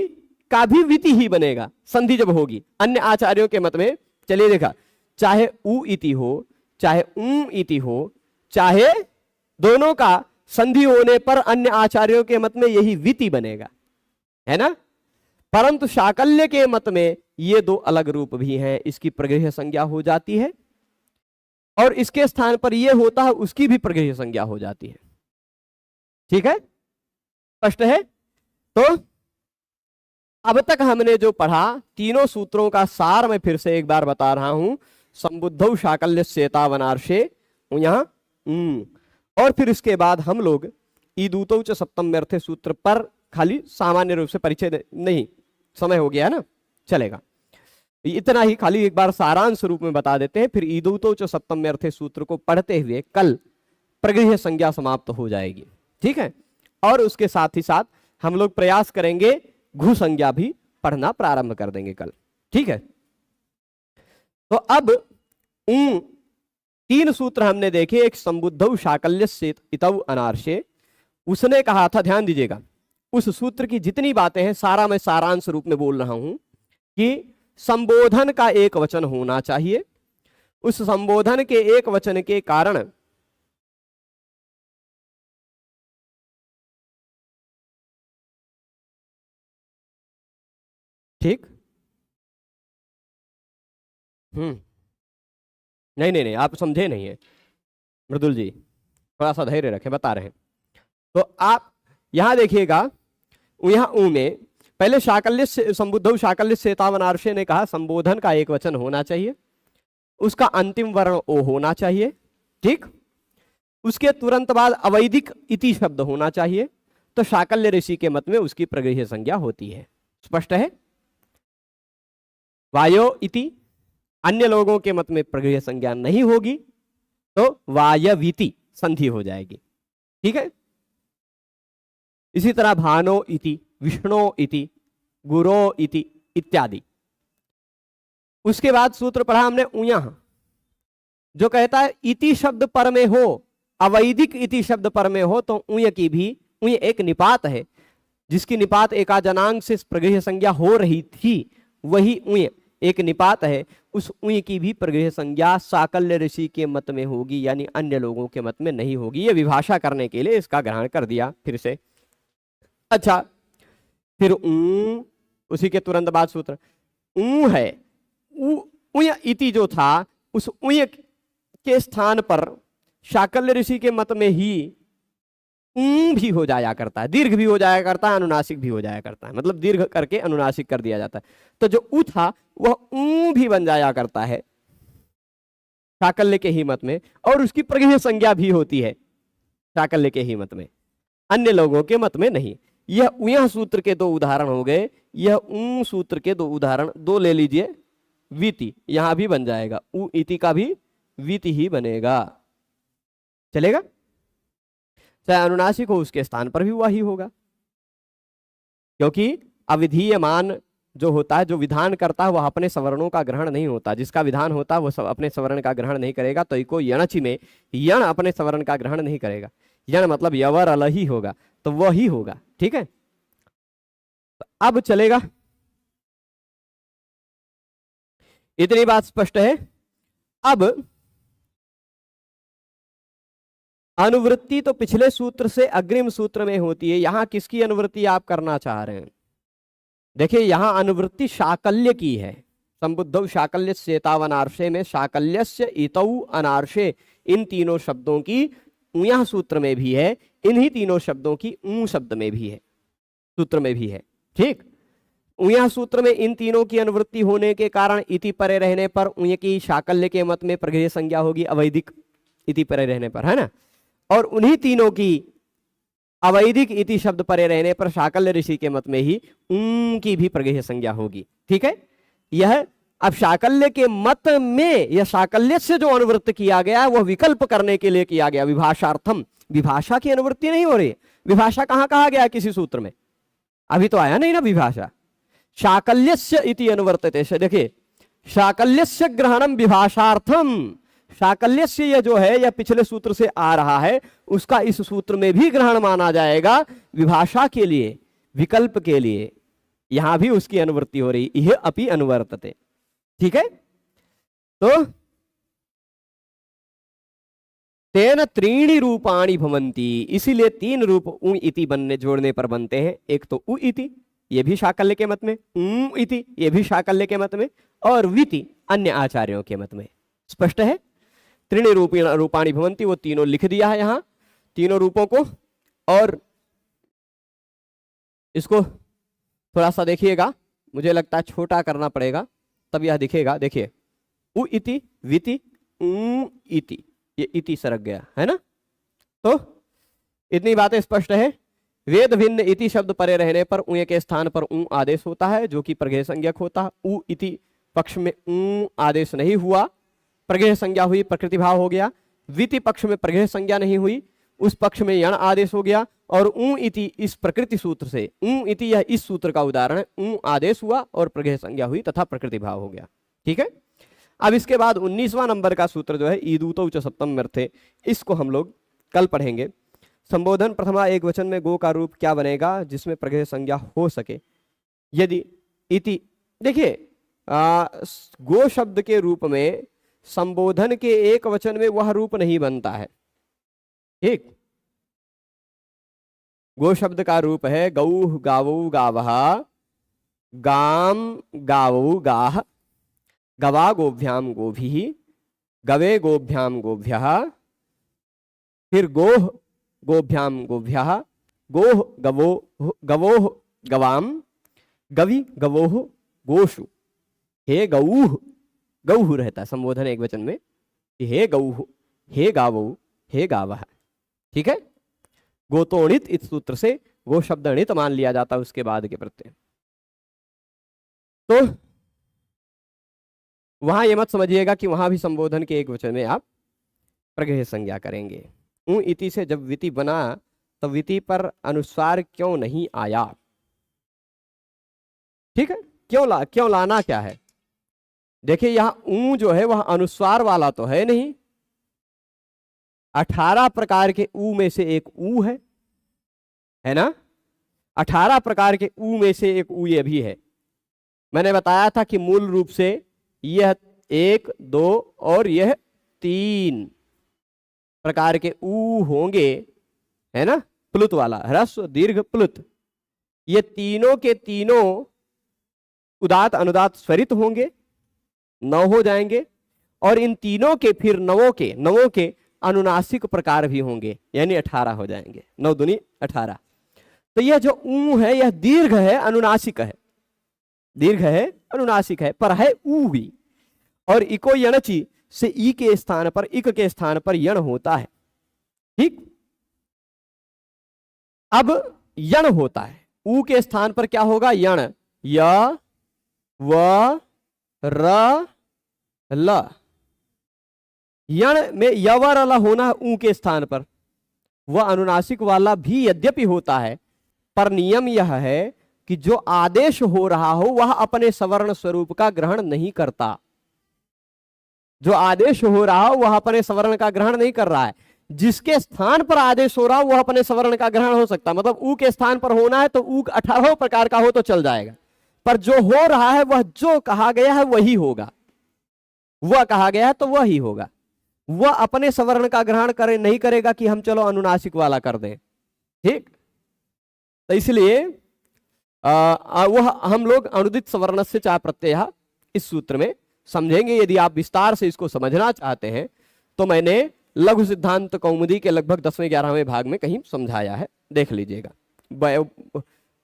का भी विति ही बनेगा, संधि जब होगी अन्य आचार्यों के मत में। चलिए देखा, चाहे ऊ इति हो चाहे ऊ इति हो, चाहे दोनों का संधि होने पर अन्य आचार्यों के मत में यही विति बनेगा, है ना। परंतु शाकल्य के मत में ये दो अलग रूप भी हैं, इसकी प्रगृह संज्ञा हो जाती है और इसके स्थान पर ये होता है, उसकी भी प्रगृह संज्ञा हो जाती है, ठीक है, स्पष्ट है। तो अब तक हमने जो पढ़ा, तीनों सूत्रों का सार मैं फिर से एक बार बता रहा हूं। संबुद्धौ शाकल्य सेतावनार्षे, यहां और फिर इसके बाद हम लोग ईदूतौ च सप्तम्यर्थे सूत्र पर खाली सामान्य रूप से परिचय नहीं, समय हो गया है ना, चलेगा। इतना ही खाली एक बार सारांश रूप में बता देते हैं, फिर ईदूतौ च सप्तम्यर्थे सूत्र को पढ़ते हुए कल प्रगृह्य संज्ञा समाप्त हो जाएगी, ठीक है। और उसके साथ ही साथ हम लोग प्रयास करेंगे घु संज्ञा भी पढ़ना प्रारंभ कर देंगे कल, ठीक है। तो अब तीन सूत्र हमने देखे, एक संबुद्धौ शाकल्यस्य इतौ अनार्षे, उसने कहा था, ध्यान दीजिएगा, उस सूत्र की जितनी बातें हैं सारा मैं सारांश रूप में बोल रहा हूं कि संबोधन का एक वचन होना चाहिए, उस संबोधन के एक वचन के कारण ठीक, नहीं नहीं नहीं, आप समझे नहीं है मृदुल जी, थोड़ा सा धैर्य रखें, बता रहे हैं। तो आप यहां देखिएगा, यहां ऊ में पहले शाकल्य संबुद्धौ शाकल्य सेतावनार्षे ने कहा संबोधन का एक वचन होना चाहिए, उसका अंतिम वर्ण ओ होना चाहिए, ठीक। उसके तुरंत बाद अवैदिक इति शब्द होना चाहिए, तो शाकल्य ऋषि के मत में उसकी प्रगृह्य संज्ञा होती है। स्पष्ट है? वायो इति अन्य लोगों के मत में प्रगृह्य संज्ञा नहीं होगी, तो वायवीति संधि हो जाएगी, ठीक है। इसी तरह भानो इति, विष्णु इति, गुरो इति इत्यादि। उसके बाद सूत्र पढ़ा हमने उयः, जो कहता है इति शब्द पर में हो, अवैदिक इति शब्द पर में हो, तो उय की भी, उय एक निपात है, जिसकी निपात एकाजनांग से प्रगृह्य संज्ञा हो रही थी, वही उय एक निपात है, उस उय की भी प्रगृह्य संज्ञा शाकल्य ऋषि के मत में होगी, यानी अन्य लोगों के मत में नहीं होगी। ये विभाषा करने के लिए इसका ग्रहण कर दिया फिर से। अच्छा, फिर उसी के तुरंत बाद सूत्र ऊ है, उय इति जो था, उस उय के स्थान पर शाकल्य ऋषि के मत में ही भी हो जाया करता है, दीर्घ भी हो जाया करता है, अनुनासिक भी हो जाया करता है, मतलब दीर्घ करके अनुनासिक कर दिया जाता है। तो जो उ था वह भी बन जाया करता है शाकल्य के ही मत में, और उसकी प्रगृह्य संज्ञा भी होती है शाकल्य के ही मत में, अन्य लोगों के मत में नहीं। यह उयः सूत्र के दो उदाहरण हो गए, यह ऊ सूत्र के दो उदाहरण, दो ले लीजिए। वीति यहां भी बन जाएगा, उ इति का भी वीति ही बनेगा, चलेगा। चाहे अनुनासिक हो उसके स्थान पर भी वही होगा, क्योंकि अविधीयमान जो होता है, जो विधान करता है, वह अपने सवर्णों का ग्रहण नहीं होता, जिसका विधान होता है वह अपने सवर्ण का ग्रहण नहीं करेगा। तो इको यणचि में यण अपने सवर्ण का ग्रहण नहीं करेगा, यण मतलब यवर अल ही होगा, तो वह ही होगा, ठीक है। तो अब चलेगा, इतनी बात स्पष्ट है। अब अनुवृत्ति तो पिछले सूत्र से अग्रिम सूत्र में होती है, यहां किसकी अनुवृत्ति आप करना चाह रहे हैं? देखिए, यहां अनुवृत्ति शाकल्य की है, संबुद्धौ शाकल्य सेतावनार्षे में शाकल्यस्य इतौ अनार्षे, इन तीनों शब्दों की उयः सूत्र में भी है, इन्हीं तीनों शब्दों की ऊ शब्द में भी है, सूत्र में भी है, ठीक। उयः सूत्र में इन तीनों की अनुवृत्ति होने के कारण इति परे रहने पर उय की शाकल्य के मत में प्रगृह्य संज्ञा होगी, अवैदिक इति परे रहने पर, है ना। और उन्हीं तीनों की अवैदिक इति शब्द परे रहने पर शाकल्य ऋषि के मत में ही की भी प्रगृह्य संज्ञा होगी, ठीक है। यह अब शाकल्य के मत में यह शाकल्य से जो अनुवृत्त किया गया वह विकल्प करने के लिए किया गया, विभाषार्थम। विभाषा की अनुवृत्ति नहीं हो रही है। विभाषा कहां कहा गया किसी सूत्र में? अभी तो आया नहीं ना विभाषा। शाकल्यस्य इति अनुवर्तते, देखिए शाकल्यस्य ग्रहणम विभाषार्थम, शाकल्यस्य यह जो है यह पिछले सूत्र से आ रहा है, उसका इस सूत्र में भी ग्रहण माना जाएगा विभाषा के लिए, विकल्प के लिए, यहां भी उसकी अनुवृत्ति हो रही, यह अपि अनुवर्तते, ठीक है। तो तेन त्रीणि रूपाणि भवन्ति, इसीलिए तीन रूप उ इति बनने जोड़ने पर बनते हैं। एक तो उ इति, ये भी शाकल्य के मत में, ऊ इति ये भी शाकल्य के मत में, और विति अन्य आचार्यों के मत में। स्पष्ट है? त्रीणि रूपाणि भवन्ति, वो तीनों लिख दिया है यहां, तीनों रूपों को। और इसको थोड़ा सा देखिएगा, मुझे लगता है छोटा करना पड़ेगा तब यह दिखेगा। देखिए, उ इति, विति, ऊ इति, ये इति सरक गया है ना। तो इतनी बातें स्पष्ट है। वेद भिन्न इति शब्द परे रहने पर ऊ के स्थान पर ऊ आदेश होता है जो कि प्रगेह संज्ञक होता है। ऊ इति पक्ष में ऊ आदेश नहीं हुआ, प्रगेह संज्ञा हुई, प्रकृति भाव हो गया। विति पक्ष में प्रगेह संज्ञा नहीं हुई, उस पक्ष में यण आदेश हो गया। और ऊ इति इस प्रकृति सूत्र से, ऊ इति यह इस सूत्र का उदाहरण है, ऊ आदेश हुआ और प्रगेह संज्ञा हुई तथा प्रकृति भाव हो गया। ठीक है। अब इसके बाद 19वां नंबर का सूत्र जो है ईदूतौ च सप्तम अर्थे, इसको हम लोग कल पढ़ेंगे। संबोधन प्रथमा एक वचन में गो का रूप क्या बनेगा जिसमें प्रगेह संज्ञा हो सके। यदि इति, देखिए गो शब्द के रूप में संबोधन के एक वचन में वह रूप नहीं बनता है। ठीक, गो शब्द का रूप है गौः गावौ गावः, गाम गावौ गाः, गवा गोभ्याम गोभिः, गवे गोभ्याम गोभ्यः, फिर गोह गोभ्याम गोभ्यः, गोह गवोह गवाम, गवि गवोह गोषु। हे गौः, गौः रहता है संबोधन एक वचन में, हे गौः, हे गावौ, हे गावः। ठीक है। गोतोणित इस सूत्र से गो शब्द अणित मान लिया जाता है उसके बाद के प्रत्यय। तो वहां यह मत समझिएगा कि वहां भी संबोधन के एक वचन में आप प्रगेह संज्ञा करेंगे। ऊ इति से जब विति बना तो विति पर अनुस्वार क्यों नहीं आया। ठीक है, क्यों लाना क्या है। देखिए यहां ऊ जो है वह अनुस्वार वाला तो है नहीं, 18 प्रकार के ऊ में से एक ऊ है ना। 18 प्रकार के ऊ में से एक ऊ ये भी है। मैंने बताया था कि मूल रूप से यह 1, 2 और यह 3 प्रकार के ऊ होंगे, है ना। प्लुत वाला, ह्रस्व दीर्घ प्लुत, ये तीनों के तीनों उदात अनुदात स्वरित होंगे, 9 हो जाएंगे। और इन तीनों के फिर नवों के अनुनासिक प्रकार भी होंगे, यानी 18 हो जाएंगे। 9 दूनी 18। तो यह जो ऊ है यह दीर्घ है, अनुनासिक है, दीर्घ है अनुनासिक है, पर है ऊ ही। और इको यणचि से ई के स्थान पर, इक के स्थान पर यण होता है। ठीक, अब यण होता है, ऊ के स्थान पर क्या होगा, यण। य व र ल, यण में य व र ल होना है ऊ के स्थान पर। वह अनुनासिक वाला भी यद्यपि होता है, पर नियम यह है कि जो आदेश हो रहा हो वह अपने सवर्ण स्वरूप का ग्रहण नहीं करता। जो आदेश हो रहा हो वह अपने सवर्ण का ग्रहण नहीं कर रहा है। जिसके स्थान पर आदेश हो रहा हो वह अपने सवर्ण का ग्रहण हो सकता है। मतलब ऊ के स्थान पर होना है तो ऊ 18 प्रकार का हो तो चल जाएगा, पर जो हो रहा है वह जो कहा गया है वही होगा, वह कहा गया है तो वही होगा। वह अपने सवर्ण का ग्रहण करे नहीं करेगा कि हम चलो अनुनासिक वाला कर दें। ठीक, तो इसलिए वह हम लोग अनुदित सवर्ण से चा प्रत्यय इस सूत्र में समझेंगे। यदि आप विस्तार से इसको समझना चाहते हैं तो मैंने लघु सिद्धांत कौमुदी के लगभग 10वें 11वें भाग में कहीं समझाया है, देख लीजिएगा।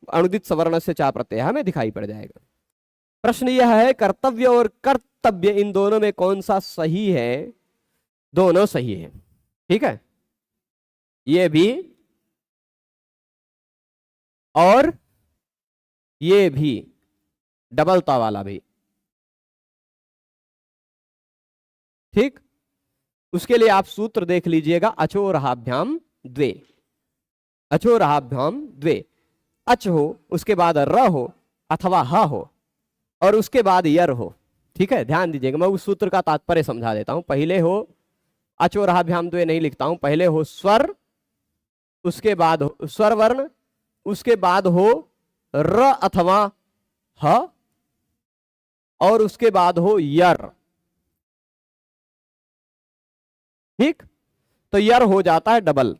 अनुदित सवर्ण से चा प्रत्यय में दिखाई पड़ जाएगा। प्रश्न यह है कर्तव्य और कर्तव्य इन दोनों में कौन सा सही है। दोनों सही है। ठीक है, ये भी और ये भी, डबलता वाला भी। ठीक, उसके लिए आप सूत्र देख लीजिएगा, अचोरहाभ्याम द्वे, अचोरहाभ्याम द्वे। अच हो, उसके बाद र हो अथवा ह हो, और उसके बाद यर हो। ठीक है, ध्यान दीजिएगा, मैं उस सूत्र का तात्पर्य समझा देता हूं। पहले हो अचोरहाभ्याम द्वे नहीं लिखता हूं, पहले हो स्वर, उसके बाद हो स्वर वर्ण, उसके बाद हो र अथवा ह, और उसके बाद हो यर। ठीक, तो यर हो जाता है डबल।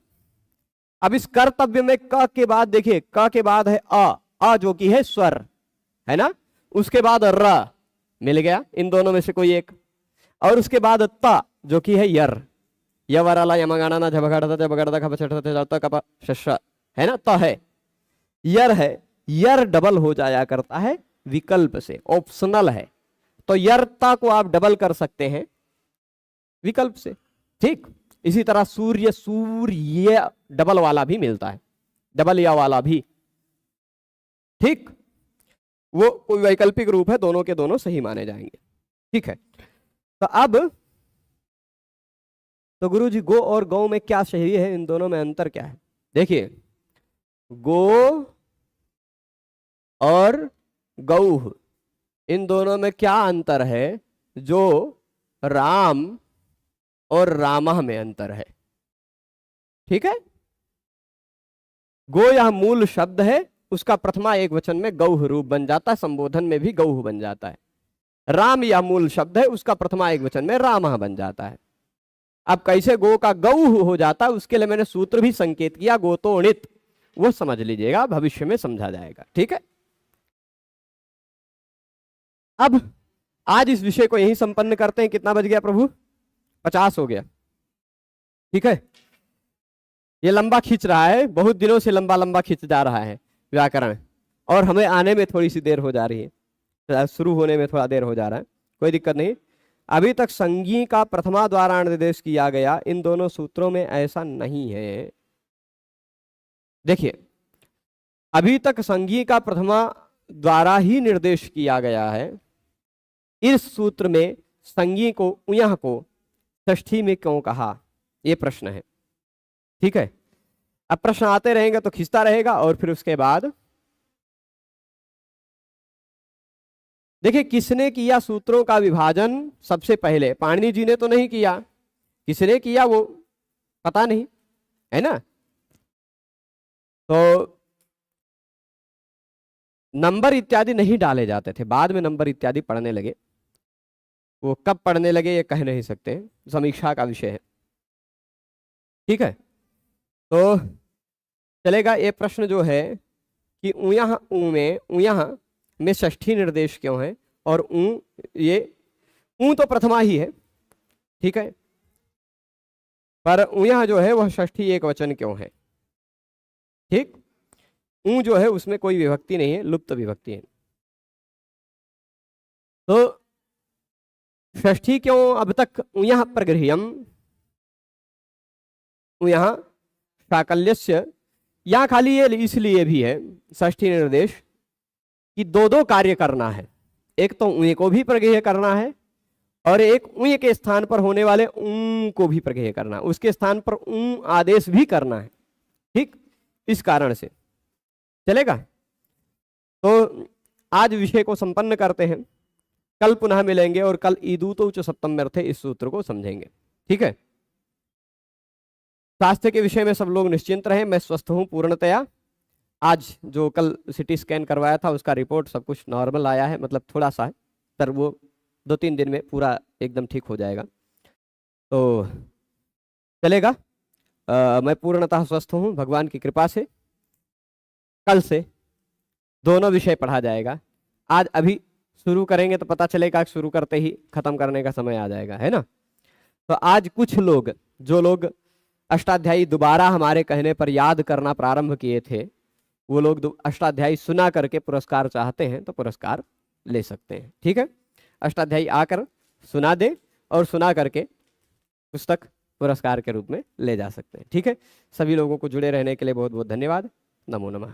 अब इस कर्तव्य में क के बाद देखिए, क के बाद है अ जो कि है स्वर, है ना। उसके बाद र मिल गया, इन दोनों में से कोई एक। और उसके बाद त जो कि है यर, यवरला यमगाना झबगड़ता झबगड़ता खपछटता कप शश, है ना, त है, यर है। यर डबल हो जाया करता है विकल्प से, ऑप्शनल है। तो यरता को आप डबल कर सकते हैं विकल्प से। ठीक, इसी तरह सूर्य, सूर्य डबल वाला भी मिलता है, डबल या वाला भी, ठीक, वो कोई वैकल्पिक रूप है, दोनों के दोनों सही माने जाएंगे, ठीक है। तो अब तो गुरु जी गो और गौ में क्या सही है, इन दोनों में अंतर क्या है? देखिए, गो और गौ, इन दोनों में क्या अंतर है? जो राम और रामः में अंतर है, ठीक है। गो यह मूल शब्द है, उसका प्रथमा एक वचन में गौह रूप बन जाता है, संबोधन में भी गौह बन जाता है। राम यह मूल शब्द है, उसका प्रथमा एक वचन में रामः बन जाता है। अब कैसे गो का गौह हो जाता है, उसके लिए मैंने सूत्र भी संकेत किया, गोतोणित, वो समझ लीजिएगा, भविष्य में समझा जाएगा, ठीक है। अब आज इस विषय को यही संपन्न करते हैं। कितना बज गया प्रभु? 50 हो गया, ठीक है। ये लंबा खींच रहा है, बहुत दिनों से लंबा लंबा खींच जा रहा है व्याकरण, और हमें आने में थोड़ी सी देर हो जा रही है, शुरू होने में थोड़ा देर हो जा रहा है, कोई दिक्कत नहीं। अभी तक संज्ञी का प्रथमा द्वारा निर्देश किया गया, इन दोनों सूत्रों में ऐसा नहीं है। देखिए, अभी तक संज्ञी का प्रथमा द्वारा ही निर्देश किया गया है। इस सूत्र में संज्ञी को, उयः को षष्ठी में क्यों कहा, यह प्रश्न है, ठीक है। अब प्रश्न आते रहेंगे तो खिंचता रहेगा, और फिर उसके बाद देखिए किसने किया सूत्रों का विभाजन सबसे पहले? पाणिनि जी ने तो नहीं किया, किसने किया वो पता नहीं, है ना। तो नंबर इत्यादि नहीं डाले जाते थे, बाद में नंबर इत्यादि पढ़ने लगे, वो कब पढ़ने लगे ये कह नहीं सकते, समीक्षा का विषय है, ठीक है। तो चलेगा। ये प्रश्न जो है कि उयः, ऊ में, उयः में षष्ठी निर्देश क्यों है, और ऊ, ये ऊ तो प्रथमा ही है, ठीक है, पर उयः जो है वह षष्ठी एक वचन क्यों है, ठीक। ऊ जो है उसमें कोई विभक्ति नहीं है, लुप्त विभक्ति है। तो षष्ठी क्यों अब तक उयः प्रगृह्यम, उयः शाकल्यस्य, यहाँ खाली ये इसलिए भी है षष्ठी निर्देश कि दो दो कार्य करना है, एक तो उय को भी प्रगेय करना है, और एक उय के स्थान पर होने वाले ऊ को भी प्रगेय करना है, उसके स्थान पर ऊ आदेश भी करना है, ठीक। इस कारण से चलेगा। तो आज विषय को संपन्न करते हैं, कल पुनः मिलेंगे, और कल ईदूतो उच्च सप्तम अर्थे इस सूत्र को समझेंगे, ठीक है। स्वास्थ्य के विषय में सब लोग निश्चिंत रहें, मैं स्वस्थ हूं पूर्णतया। आज जो कल सिटी स्कैन करवाया था उसका रिपोर्ट सब कुछ नॉर्मल आया है, मतलब थोड़ा सा है, पर वो 2-3 दिन में पूरा एकदम ठीक हो जाएगा, तो चलेगा। मैं पूर्णतः स्वस्थ हूँ भगवान की कृपा से। कल से दोनों विषय पढ़ा जाएगा। आज अभी शुरू करेंगे तो पता चलेगा, शुरू करते ही खत्म करने का समय आ जाएगा, है ना। तो आज कुछ लोग, जो लोग अष्टाध्यायी दोबारा हमारे कहने पर याद करना प्रारंभ किए थे, वो लोग अष्टाध्यायी सुना करके पुरस्कार चाहते हैं तो पुरस्कार ले सकते हैं, ठीक है। अष्टाध्यायी आकर सुना दे, और सुना करके पुस्तक पुरस्कार के रूप में ले जा सकते हैं, ठीक है। सभी लोगों को जुड़े रहने के लिए बहुत बहुत धन्यवाद। नमो नमः।